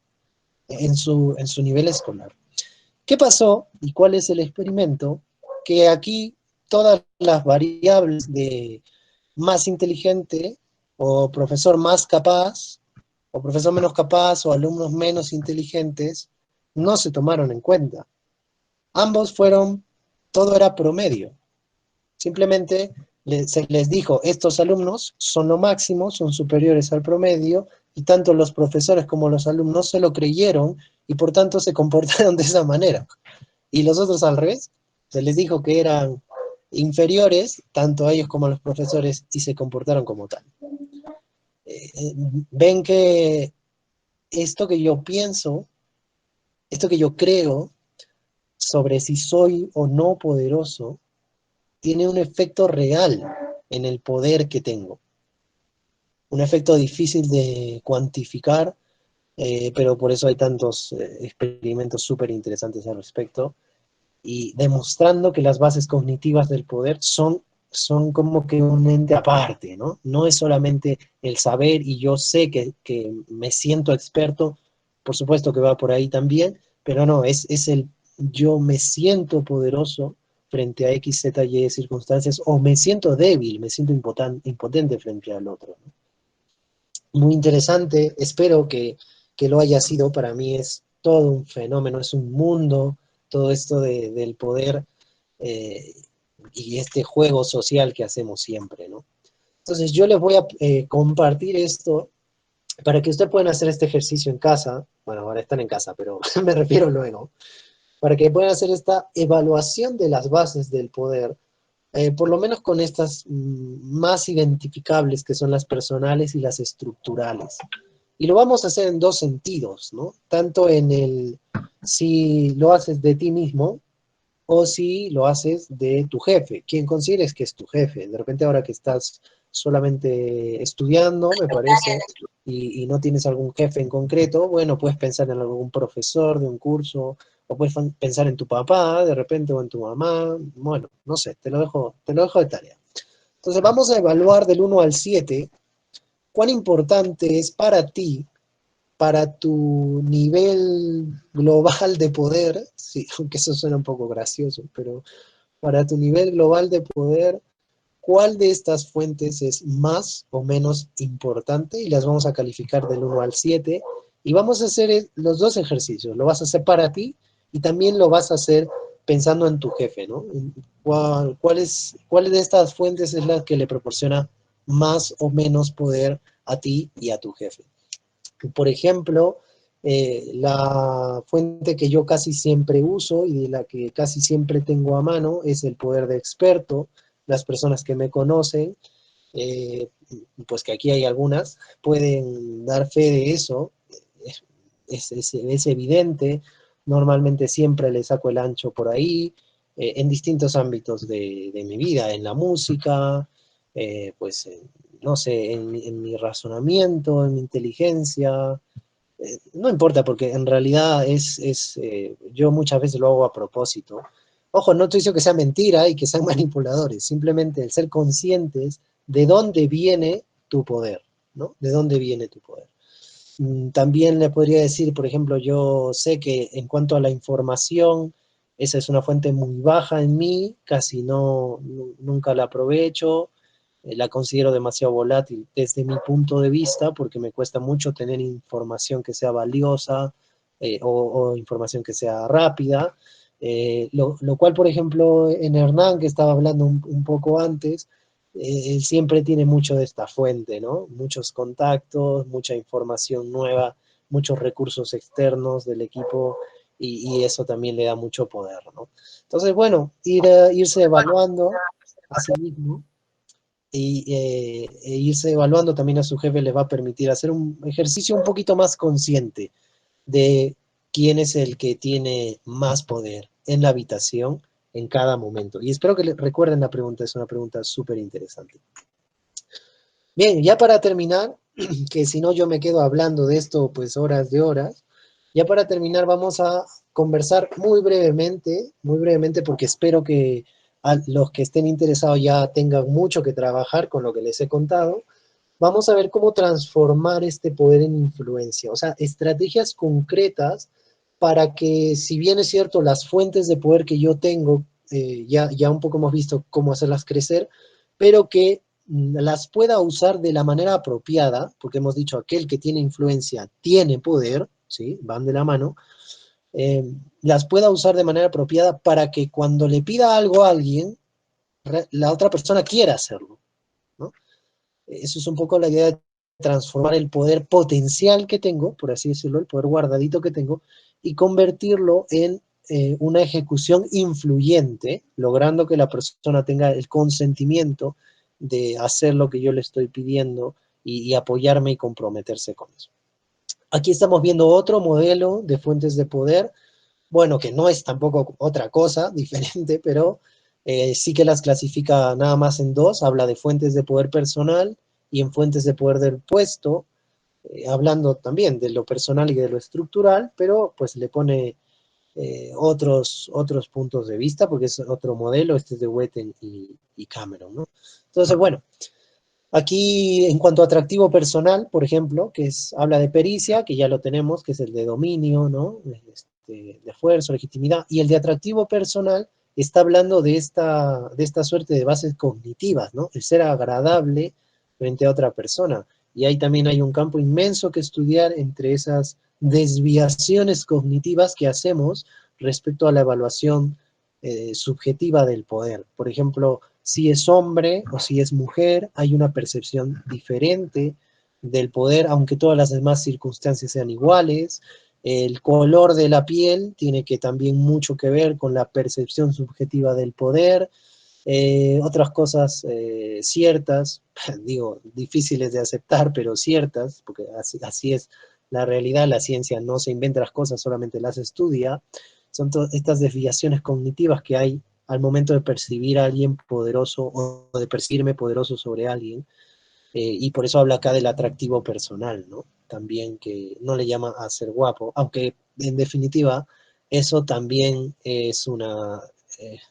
en su nivel escolar. ¿Qué pasó y cuál es el experimento? Que aquí todas las variables de más inteligente o profesor más capaz o profesor menos capaz o alumnos menos inteligentes no se tomaron en cuenta. Ambos fueron, todo era promedio. Simplemente se les dijo, estos alumnos son lo máximo, son superiores al promedio, y tanto los profesores como los alumnos se lo creyeron y por tanto se comportaron de esa manera. Y los otros al revés, se les dijo que eran inferiores, tanto a ellos como a los profesores, y se comportaron como tal. Ven que esto que yo pienso, esto que yo creo sobre si soy o no poderoso, tiene un efecto real en el poder que tengo. Un efecto difícil de cuantificar, pero por eso hay tantos experimentos súper interesantes al respecto, y demostrando que las bases cognitivas del poder son como que un ente aparte, ¿no? No es solamente el saber y yo sé que me siento experto, por supuesto que va por ahí también, pero no, es el yo me siento poderoso frente a X, Z, Y circunstancias, o me siento débil, me siento impotente frente al otro, ¿no? Muy interesante, espero que lo haya sido, para mí es todo un fenómeno, es un mundo, todo esto del poder eh, y este juego social que hacemos siempre, ¿no? Entonces yo les voy a compartir esto para que ustedes puedan hacer este ejercicio en casa, bueno, ahora están en casa, pero me refiero luego, para que puedan hacer esta evaluación de las bases del poder, por lo menos con estas más identificables que son las personales y las estructurales. Y lo vamos a hacer en dos sentidos, ¿no? Tanto en el si lo haces de ti mismo o si lo haces de tu jefe, quien consideres que es tu jefe. De repente ahora que estás solamente estudiando, me parece, y no tienes algún jefe en concreto, bueno, puedes pensar en algún profesor de un curso, o puedes pensar en tu papá de repente o en tu mamá, bueno, no sé, te lo dejo de tarea. Entonces vamos a evaluar del 1 al 7 cuán importante es para ti, para tu nivel global de poder, sí, aunque eso suena un poco gracioso, pero para tu nivel global de poder, cuál de estas fuentes es más o menos importante y las vamos a calificar del 1 al 7 y vamos a hacer los dos ejercicios. Lo vas a hacer para ti y también lo vas a hacer pensando en tu jefe, ¿no? ¿Cuál de estas fuentes es la que le proporciona más o menos poder a ti y a tu jefe? Por ejemplo, la fuente que yo casi siempre uso y de la que casi siempre tengo a mano es el poder de experto. Las personas que me conocen, eh, pues que aquí hay algunas, pueden dar fe de eso. Es evidente, normalmente siempre le saco el ancho por ahí, en distintos ámbitos de mi vida, en la música, pues no sé, en mi razonamiento, en mi inteligencia, no importa, porque en realidad yo muchas veces lo hago a propósito. Ojo, no estoy diciendo que sea mentira y que sean manipuladores, simplemente el ser conscientes de dónde viene tu poder, ¿no? De dónde viene tu poder. También le podría decir, por ejemplo, yo sé que en cuanto a la información, esa es una fuente muy baja en mí, casi nunca la aprovecho, la considero demasiado volátil desde mi punto de vista, porque me cuesta mucho tener información que sea valiosa o información que sea rápida. Lo cual, por ejemplo, en Hernán, que estaba hablando un poco antes, él siempre tiene mucho de esta fuente, ¿no? Muchos contactos, mucha información nueva, muchos recursos externos del equipo y eso también le da mucho poder, ¿no? Entonces, bueno, irse evaluando a sí mismo e irse evaluando también a su jefe le va a permitir hacer un ejercicio un poquito más consciente de quién es el que tiene más poder en la habitación en cada momento. Y espero que recuerden la pregunta, es una pregunta súper interesante. Bien, ya para terminar, que si no yo me quedo hablando de esto pues horas de horas, ya para terminar vamos a conversar muy brevemente porque espero que a los que estén interesados ya tengan mucho que trabajar con lo que les he contado. Vamos a ver cómo transformar este poder en influencia, o sea, estrategias concretas para que, si bien es cierto, las fuentes de poder que yo tengo, ya un poco hemos visto cómo hacerlas crecer, pero que las pueda usar de la manera apropiada, porque hemos dicho aquel que tiene influencia tiene poder, ¿sí? Van de la mano, eh, las pueda usar de manera apropiada para que cuando le pida algo a alguien, la otra persona quiera hacerlo, ¿no? Eso es un poco la idea de transformar el poder potencial que tengo, por así decirlo, el poder guardadito que tengo, y convertirlo en una ejecución influyente, logrando que la persona tenga el consentimiento de hacer lo que yo le estoy pidiendo y apoyarme y comprometerse con eso. Aquí estamos viendo otro modelo de fuentes de poder, bueno, que no es tampoco otra cosa diferente, pero sí que las clasifica nada más en dos, habla de fuentes de poder personal y en fuentes de poder del puesto, hablando también de lo personal y de lo estructural, pero pues le pone otros puntos de vista, porque es otro modelo, este es de Witten y Cameron, ¿no? Entonces, bueno, aquí en cuanto a atractivo personal, por ejemplo, habla de pericia, que ya lo tenemos, que es el de dominio, ¿no? De esfuerzo, legitimidad, y el de atractivo personal está hablando de esta suerte de bases cognitivas, ¿no? El ser agradable frente a otra persona. Y ahí también hay un campo inmenso que estudiar entre esas desviaciones cognitivas que hacemos respecto a la evaluación subjetiva del poder. Por ejemplo, si es hombre o si es mujer, hay una percepción diferente del poder, aunque todas las demás circunstancias sean iguales. El color de la piel tiene que también mucho que ver con la percepción subjetiva del poder. Otras cosas ciertas, digo, difíciles de aceptar, pero ciertas, porque así es la realidad, la ciencia no se inventa las cosas, solamente las estudia. Son estas desviaciones cognitivas que hay al momento de percibir a alguien poderoso o de percibirme poderoso sobre alguien. Y por eso habla acá del atractivo personal, ¿no? También que no le llama a ser guapo, aunque en definitiva eso también es una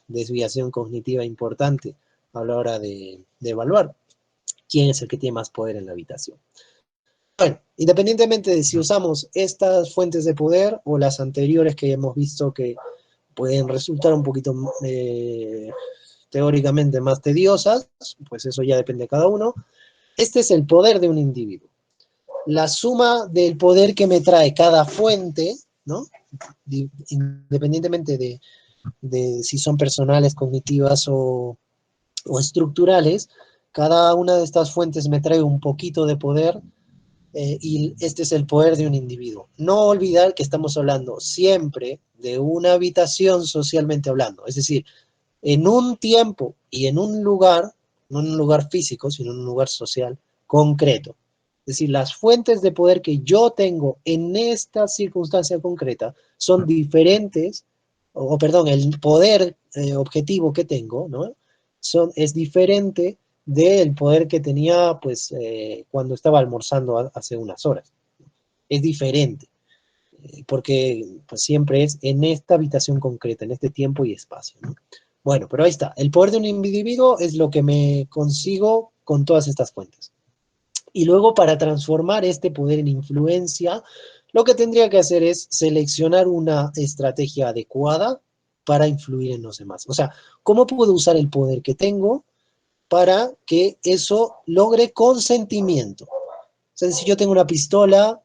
desviación cognitiva importante a la hora de evaluar quién es el que tiene más poder en la habitación. Bueno, independientemente de si usamos estas fuentes de poder o las anteriores que hemos visto que pueden resultar un poquito teóricamente más tediosas, pues eso ya depende de cada uno. Este es el poder de un individuo. La suma del poder que me trae cada fuente, ¿no? Independientemente de si son personales, cognitivas o estructurales, cada una de estas fuentes me trae un poquito de poder y este es el poder de un individuo. No olvidar que estamos hablando siempre de una habitación socialmente hablando, es decir, en un tiempo y en un lugar, no en un lugar físico, sino en un lugar social concreto. Es decir, las fuentes de poder que yo tengo en esta circunstancia concreta son diferentes, o perdón, el poder objetivo que tengo, ¿no? Es diferente del poder que tenía pues cuando estaba almorzando hace unas horas. Es diferente, porque pues, siempre es en esta habitación concreta, en este tiempo y espacio, ¿no? Bueno, pero ahí está. El poder de un individuo es lo que me consigo con todas estas fuentes. Y luego para transformar este poder en influencia, lo que tendría que hacer es seleccionar una estrategia adecuada para influir en los demás. O sea, ¿cómo puedo usar el poder que tengo para que eso logre consentimiento? O sea, si yo tengo una pistola,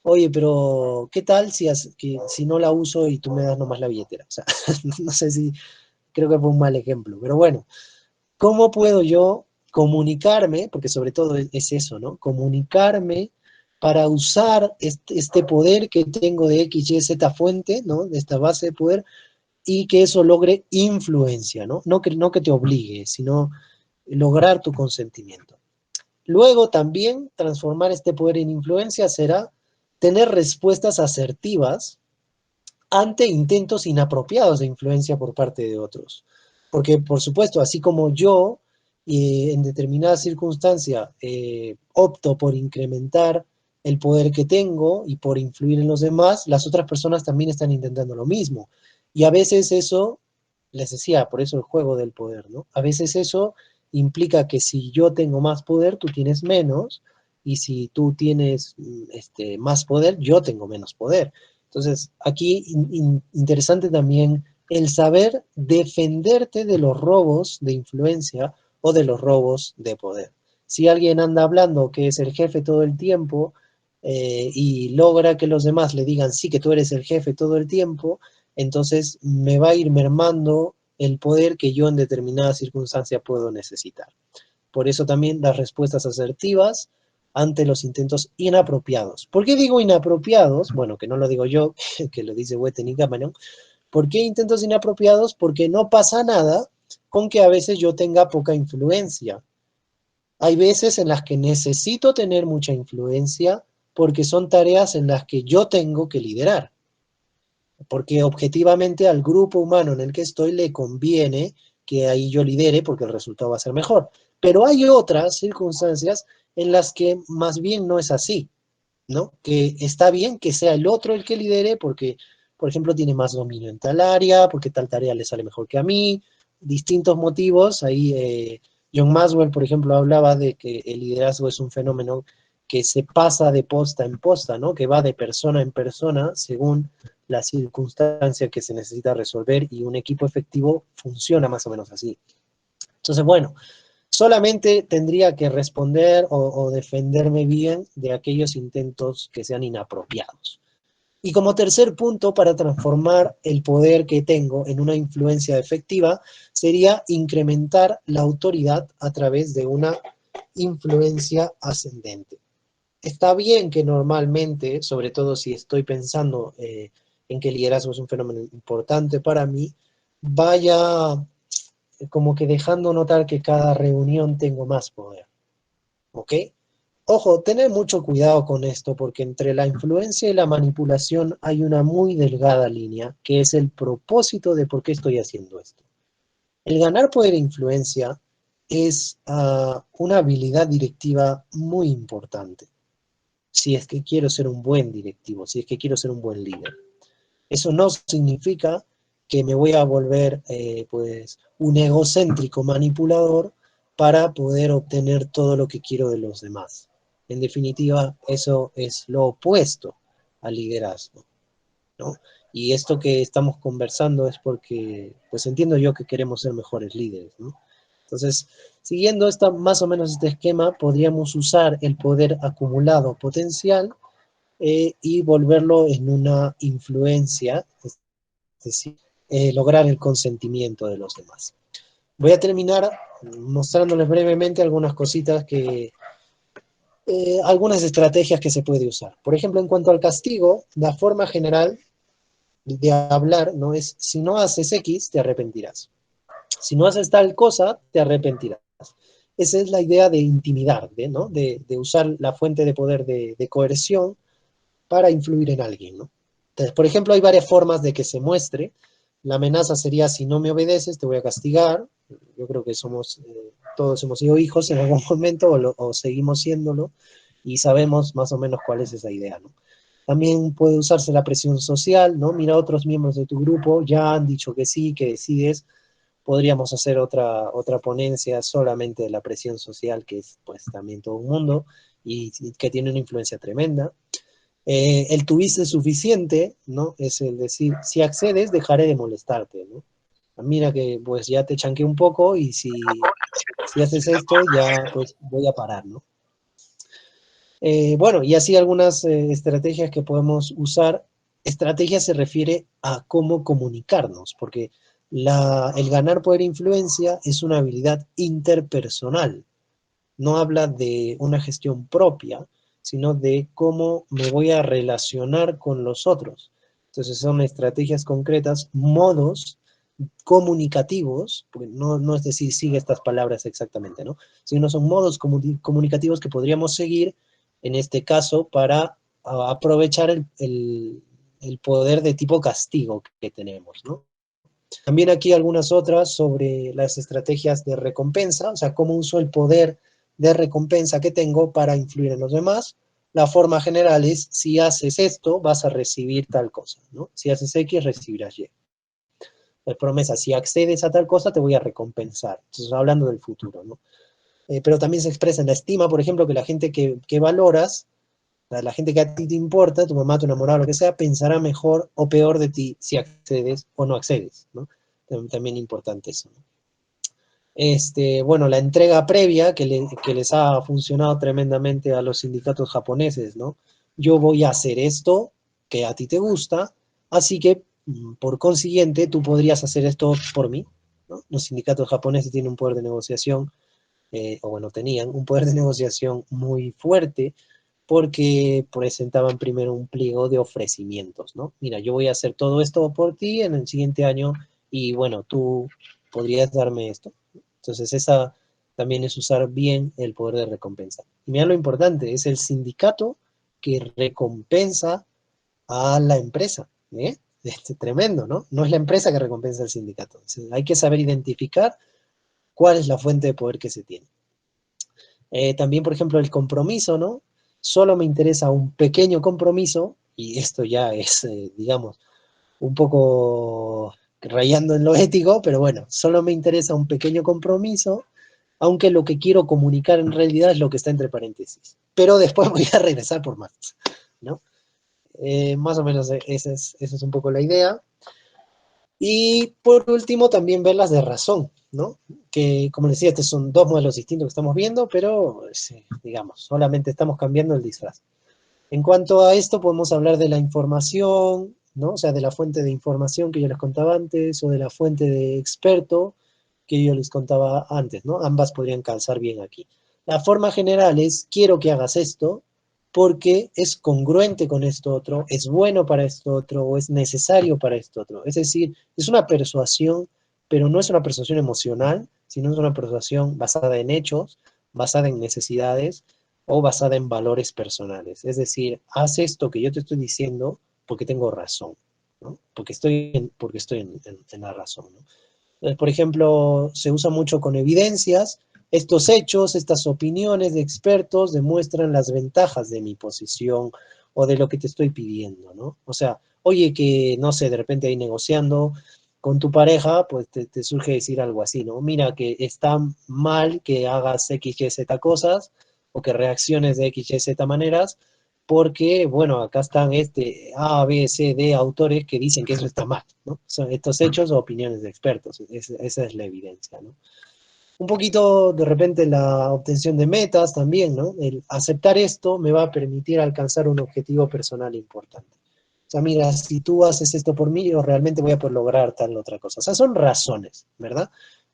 oye, pero ¿qué tal si no la uso y tú me das nomás la billetera? O sea, no sé si creo que fue un mal ejemplo, pero bueno, ¿cómo puedo yo comunicarme? Porque sobre todo es eso, ¿no? Comunicarme para usar este poder que tengo de X, Y, Z fuente, ¿no? De esta base de poder, y que eso logre influencia, ¿no? No que te obligue, sino lograr tu consentimiento. Luego también transformar este poder en influencia será tener respuestas asertivas ante intentos inapropiados de influencia por parte de otros. Porque, por supuesto, así como yo en determinada circunstancia opto por incrementar el poder que tengo y por influir en los demás, las otras personas también están intentando lo mismo. Y a veces eso, les decía, por eso el juego del poder, ¿no? A veces eso implica que si yo tengo más poder, tú tienes menos, y si tú tienes más poder, yo tengo menos poder. Entonces, aquí interesante también el saber defenderte de los robos de influencia o de los robos de poder. Si alguien anda hablando que es el jefe todo el tiempo y logra que los demás le digan sí que tú eres el jefe todo el tiempo, entonces me va a ir mermando el poder que yo en determinada circunstancia puedo necesitar. Por eso también las respuestas asertivas ante los intentos inapropiados. ¿Por qué digo inapropiados? Bueno, que no lo digo yo, que lo dice Weten y Gamanon. ¿Por qué intentos inapropiados? Porque no pasa nada con que a veces yo tenga poca influencia. Hay veces en las que necesito tener mucha influencia porque son tareas en las que yo tengo que liderar. Porque objetivamente al grupo humano en el que estoy le conviene que ahí yo lidere porque el resultado va a ser mejor. Pero hay otras circunstancias en las que más bien no es así, ¿no? Que está bien que sea el otro el que lidere porque, por ejemplo, tiene más dominio en tal área, porque tal tarea le sale mejor que a mí, distintos motivos. Ahí John Maxwell, por ejemplo, hablaba de que el liderazgo es un fenómeno que se pasa de posta en posta, ¿no? Que va de persona en persona según la circunstancia que se necesita resolver y un equipo efectivo funciona más o menos así. Entonces, bueno, solamente tendría que responder o defenderme bien de aquellos intentos que sean inapropiados. Y como tercer punto, para transformar el poder que tengo en una influencia efectiva, sería incrementar la autoridad a través de una influencia ascendente. Está bien que normalmente, sobre todo si estoy pensando en que el liderazgo es un fenómeno importante para mí, vaya como que dejando notar que cada reunión tengo más poder. ¿Ok? Ojo, tener mucho cuidado con esto, porque entre la influencia y la manipulación hay una muy delgada línea, que es el propósito de por qué estoy haciendo esto. El ganar poder e influencia es una habilidad directiva muy importante, si es que quiero ser un buen directivo, si es que quiero ser un buen líder. Eso no significa que me voy a volver pues un egocéntrico manipulador para poder obtener todo lo que quiero de los demás. En definitiva, eso es lo opuesto al liderazgo, ¿no? Y esto que estamos conversando es porque, pues entiendo yo que queremos ser mejores líderes, ¿no? Entonces, siguiendo más o menos este esquema, podríamos usar el poder acumulado potencial y volverlo en una influencia, es decir, lograr el consentimiento de los demás. Voy a terminar mostrándoles brevemente algunas cositas algunas estrategias que se puede usar. Por ejemplo, en cuanto al castigo, la forma general de hablar no es, si no haces X, te arrepentirás. Si no haces tal cosa, te arrepentirás. Esa es la idea de intimidar, ¿no? De usar la fuente de poder de coerción para influir en alguien, ¿no? Entonces, por ejemplo, hay varias formas de que se muestre. La amenaza sería, si no me obedeces, te voy a castigar. Yo creo que todos hemos sido hijos en algún momento o seguimos siéndolo y sabemos más o menos cuál es esa idea, ¿no? También puede usarse la presión social, ¿no? Mira, otros miembros de tu grupo ya han dicho que sí, que decides. Podríamos hacer otra ponencia solamente de la presión social, que es pues también todo un mundo y que tiene una influencia tremenda. El tuviste suficiente, ¿no? Es el decir, si accedes, dejaré de molestarte, ¿no? Mira que pues ya te chanqué un poco y si haces esto, ya pues voy a parar, ¿no? Bueno, y así algunas estrategias que podemos usar. Estrategia se refiere a cómo comunicarnos, porque el ganar poder e influencia es una habilidad interpersonal. No habla de una gestión propia, sino de cómo me voy a relacionar con los otros. Entonces son estrategias concretas, modos comunicativos, porque no es decir sigue estas palabras exactamente, ¿no? Sino son modos comunicativos que podríamos seguir en este caso para aprovechar el poder de tipo castigo que tenemos, ¿no? También aquí algunas otras sobre las estrategias de recompensa, o sea, cómo uso el poder de recompensa que tengo para influir en los demás. La forma general es, si haces esto, vas a recibir tal cosa, ¿no? Si haces X, recibirás Y. La promesa, si accedes a tal cosa, te voy a recompensar. Entonces, hablando del futuro, ¿no? Pero también se expresa en la estima, por ejemplo, que la gente que valoras, la gente que a ti te importa, tu mamá, tu enamorado, lo que sea, pensará mejor o peor de ti si accedes o no accedes, ¿no? También importante eso, ¿no? Bueno, la entrega previa que les ha funcionado tremendamente a los sindicatos japoneses, ¿no? Yo voy a hacer esto que a ti te gusta, así que por consiguiente tú podrías hacer esto por mí, ¿no? Los sindicatos japoneses tienen un poder de negociación, o bueno, tenían un poder de negociación muy fuerte porque presentaban primero un pliego de ofrecimientos, ¿no? Mira, yo voy a hacer todo esto por ti en el siguiente año y bueno, tú podrías darme esto. Entonces esa también es usar bien el poder de recompensa. Y mira lo importante, es el sindicato que recompensa a la empresa, ¿eh? Tremendo, ¿no? No es la empresa que recompensa al sindicato. Entonces, hay que saber identificar cuál es la fuente de poder que se tiene. También, por ejemplo, el compromiso, ¿no? Solo me interesa un pequeño compromiso, y esto ya es, digamos, un poco rayando en lo ético, pero bueno, solo me interesa un pequeño compromiso, aunque lo que quiero comunicar en realidad es lo que está entre paréntesis. Pero después voy a regresar por más, ¿no? Más o menos esa es un poco la idea. Y por último, también ver las de razón, ¿no? Que, como les decía, estos son dos modelos distintos que estamos viendo, pero, digamos, solamente estamos cambiando el disfraz. En cuanto a esto, podemos hablar de la información, ¿no? O sea, de la fuente de información que yo les contaba antes, o de la fuente de experto que yo les contaba antes, ¿no? Ambas podrían calzar bien aquí. La forma general es, quiero que hagas esto, porque es congruente con esto otro, es bueno para esto otro, o es necesario para esto otro. Es decir, es una persuasión, pero no es una persuasión emocional, sino es una persuasión basada en hechos, basada en necesidades, o basada en valores personales. Es decir, haz esto que yo te estoy diciendo porque tengo razón, ¿no? Porque estoy en la razón, ¿no? Entonces, por ejemplo, se usa mucho con evidencias. Estos hechos, estas opiniones de expertos demuestran las ventajas de mi posición o de lo que te estoy pidiendo, ¿no? O sea, oye, que no sé, de repente ahí negociando con tu pareja, pues te surge decir algo así, ¿no? Mira, que está mal que hagas X, Y, Z cosas o que reacciones de X, Y, Z maneras, porque, bueno, acá están A, B, C, D autores que dicen que eso está mal, ¿no? Son estos hechos o opiniones de expertos, esa es la evidencia, ¿no? Un poquito, de repente, la obtención de metas también, ¿no? El aceptar esto me va a permitir alcanzar un objetivo personal importante. O sea, mira, si tú haces esto por mí, yo realmente voy a poder lograr tal otra cosa. O sea, son razones, ¿verdad?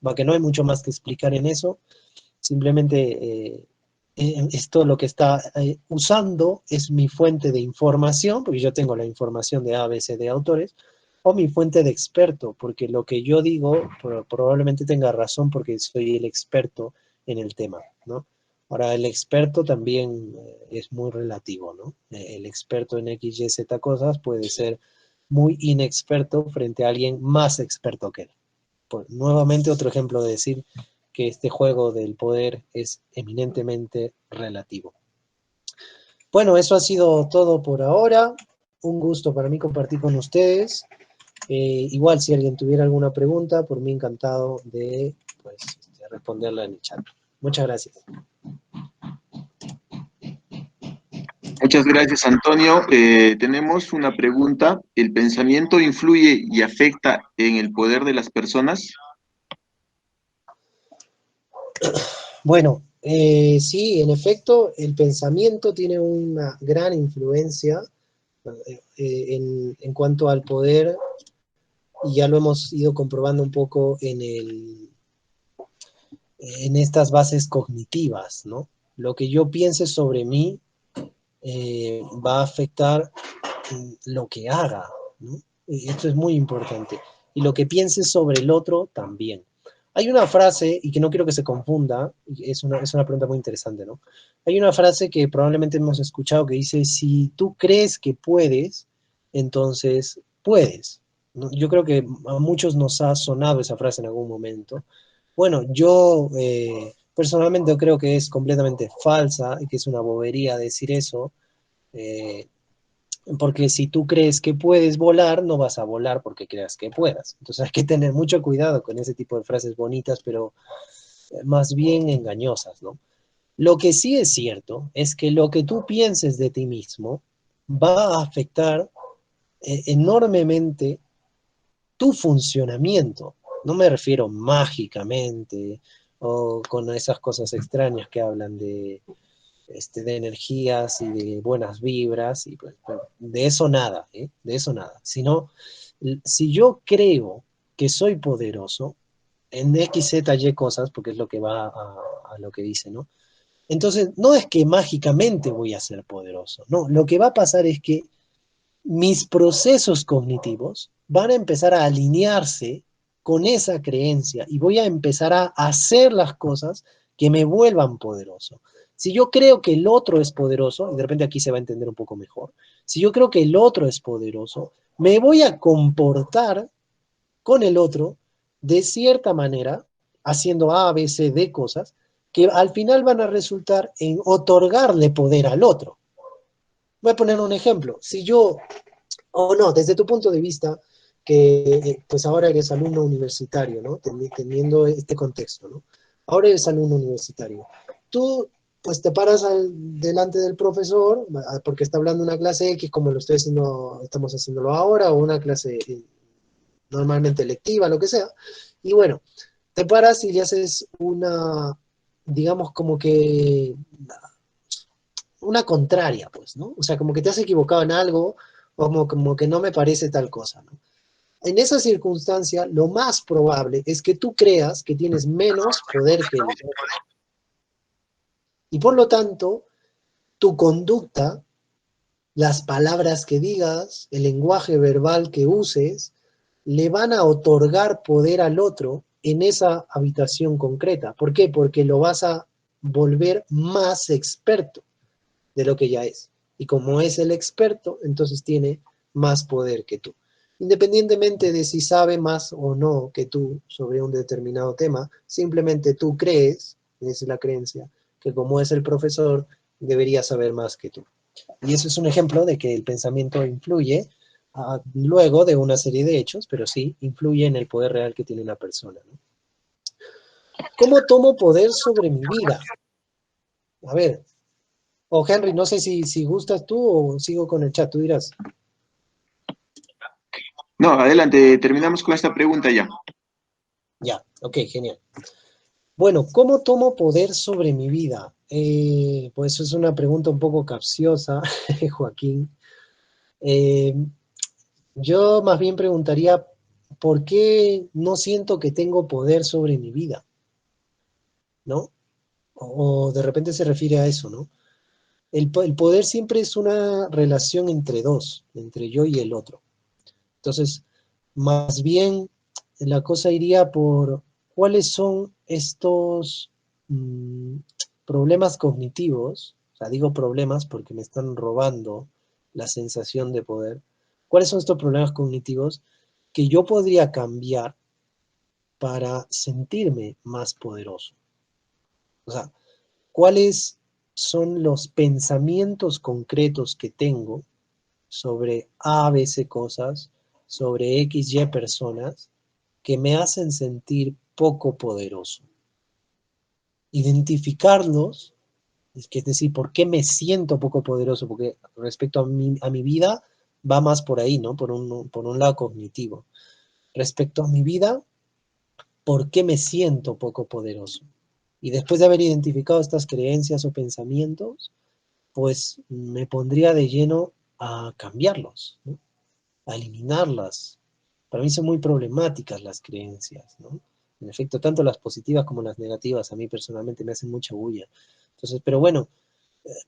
Va que no hay mucho más que explicar en eso. Simplemente esto lo que está usando es mi fuente de información, porque yo tengo la información de A, B, C, de autores, o mi fuente de experto, porque lo que yo digo probablemente tenga razón porque soy el experto en el tema, ¿no? Ahora, el experto también es muy relativo, ¿no? El experto en X, Y, Z cosas puede ser muy inexperto frente a alguien más experto que él. Pues, nuevamente otro ejemplo de decir que este juego del poder es eminentemente relativo. Bueno, eso ha sido todo por ahora. Un gusto para mí compartir con ustedes. Igual si alguien tuviera alguna pregunta, por mí encantado de pues, responderla en el chat. Muchas gracias. Muchas gracias, Antonio. Tenemos una pregunta. ¿El pensamiento influye y afecta en el poder de las personas? Bueno, sí, en efecto, el pensamiento tiene una gran influencia en cuanto al poder, y ya lo hemos ido comprobando un poco en estas bases cognitivas, ¿no? Lo que yo piense sobre mí va a afectar lo que haga, ¿no? Y esto es muy importante. Y lo que piense sobre el otro también. Hay una frase, y que no quiero que se confunda, es una pregunta muy interesante, ¿no? Hay una frase que probablemente hemos escuchado que dice, si tú crees que puedes, entonces puedes, ¿no? Yo creo que a muchos nos ha sonado esa frase en algún momento. Bueno, yo personalmente creo que es completamente falsa y que es una bobería decir eso, eh, porque si tú crees que puedes volar, no vas a volar porque creas que puedas. Entonces hay que tener mucho cuidado con ese tipo de frases bonitas, pero más bien engañosas, ¿no? Lo que sí es cierto es que lo que tú pienses de ti mismo va a afectar enormemente tu funcionamiento. No me refiero mágicamente o con esas cosas extrañas que hablan de energías y de buenas vibras, y pues, de eso nada, de eso nada. Sino, si yo creo que soy poderoso en X, Z, Y cosas, porque es lo que va a lo que dice, ¿no? Entonces, no es que mágicamente voy a ser poderoso, no, lo que va a pasar es que mis procesos cognitivos van a empezar a alinearse con esa creencia y voy a empezar a hacer las cosas que me vuelvan poderoso. Si yo creo que el otro es poderoso, y de repente aquí se va a entender un poco mejor, si yo creo que el otro es poderoso, me voy a comportar con el otro de cierta manera, haciendo A, B, C, D cosas, que al final van a resultar en otorgarle poder al otro. Voy a poner un ejemplo. Si yo o no, desde tu punto de vista, que pues ahora eres alumno universitario, ¿no? Teniendo este contexto, ¿no? Ahora eres alumno universitario. Tú, pues te paras delante del profesor, porque está hablando una clase X, como lo estoy haciendo, estamos haciéndolo ahora, o una clase normalmente lectiva, lo que sea, y bueno, te paras y le haces una, digamos, como que una contraria, pues, ¿no? O sea, como que te has equivocado en algo, o como que no me parece tal cosa, ¿no? En esa circunstancia, lo más probable es que tú creas que tienes menos poder que el otro. Y por lo tanto, tu conducta, las palabras que digas, el lenguaje verbal que uses, le van a otorgar poder al otro en esa habitación concreta. ¿Por qué? Porque lo vas a volver más experto de lo que ya es. Y como es el experto, entonces tiene más poder que tú. Independientemente de si sabe más o no que tú sobre un determinado tema, simplemente tú crees, esa es la creencia, que como es el profesor, debería saber más que tú. Y eso es un ejemplo de que el pensamiento influye luego de una serie de hechos, pero sí influye en el poder real que tiene una persona, ¿no? ¿Cómo tomo poder sobre mi vida? A ver, O Henry, no sé si gustas tú o sigo con el chat, tú dirás. No, adelante, terminamos con esta pregunta ya. Ya, ok, genial. Bueno, ¿cómo tomo poder sobre mi vida? Pues es una pregunta un poco capciosa, Joaquín. Eh, yo más bien preguntaría, ¿por qué no siento que tengo poder sobre mi vida? ¿No? O de repente se refiere a eso, ¿no? El poder siempre es una relación entre dos, entre yo y el otro. Entonces, más bien la cosa iría por cuáles son estos problemas cognitivos, o sea, digo problemas porque me están robando la sensación de poder. ¿Cuáles son estos problemas cognitivos que yo podría cambiar para sentirme más poderoso? O sea, ¿cuáles son los pensamientos concretos que tengo sobre A, B, C cosas, sobre X, Y personas, que me hacen sentir poco poderoso? Identificarlos, es decir, ¿por qué me siento poco poderoso? Porque respecto a mi vida va más por ahí, ¿no? Por un lado cognitivo. Respecto a mi vida, ¿por qué me siento poco poderoso? Y después de haber identificado estas creencias o pensamientos, pues me pondría de lleno a cambiarlos, ¿no? A eliminarlas. Para mí son muy problemáticas las creencias, ¿no? En efecto, tanto las positivas como las negativas a mí personalmente me hacen mucha bulla. Entonces, pero bueno,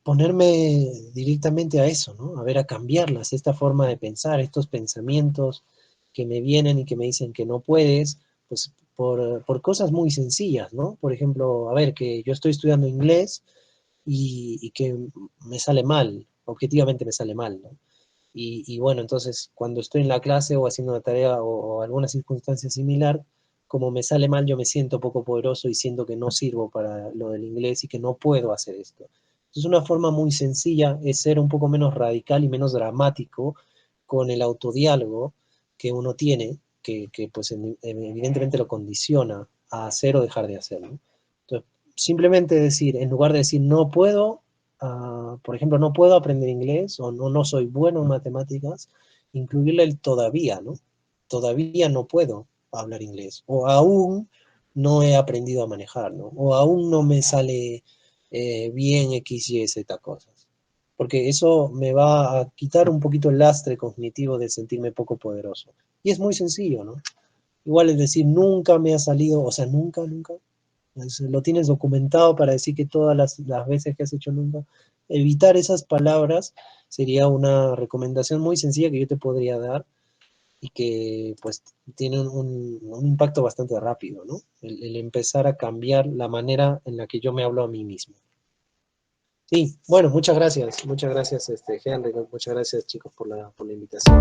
ponerme directamente a eso, ¿no? A ver, a cambiarlas, esta forma de pensar, estos pensamientos que me vienen y que me dicen que no puedes, pues por cosas muy sencillas, ¿no? Por ejemplo, a ver, que yo estoy estudiando inglés y que me sale mal, objetivamente me sale mal, ¿no? Y bueno, entonces cuando estoy en la clase o haciendo una tarea o alguna circunstancia similar, como me sale mal, yo me siento poco poderoso y siento que no sirvo para lo del inglés y que no puedo hacer esto. Entonces una forma muy sencilla es ser un poco menos radical y menos dramático con el autodiálogo que uno tiene, que pues evidentemente lo condiciona a hacer o dejar de hacerlo. Entonces, simplemente decir, en lugar de decir no puedo, por ejemplo, no puedo aprender inglés o no soy bueno en matemáticas, incluirle el todavía, ¿no? Todavía no puedo hablar inglés o aún no he aprendido a manejar, ¿no? O aún no me sale bien X, Y, Z cosas. Porque eso me va a quitar un poquito el lastre cognitivo de sentirme poco poderoso. Y es muy sencillo, ¿no? Igual es decir, nunca me ha salido, o sea, nunca, lo tienes documentado para decir que todas las veces que has hecho nunca. Evitar esas palabras sería una recomendación muy sencilla que yo te podría dar y que pues tiene un impacto bastante rápido, ¿no? El empezar a cambiar la manera en la que yo me hablo a mí mismo. Sí, bueno, muchas gracias, Henry, muchas gracias chicos por la invitación.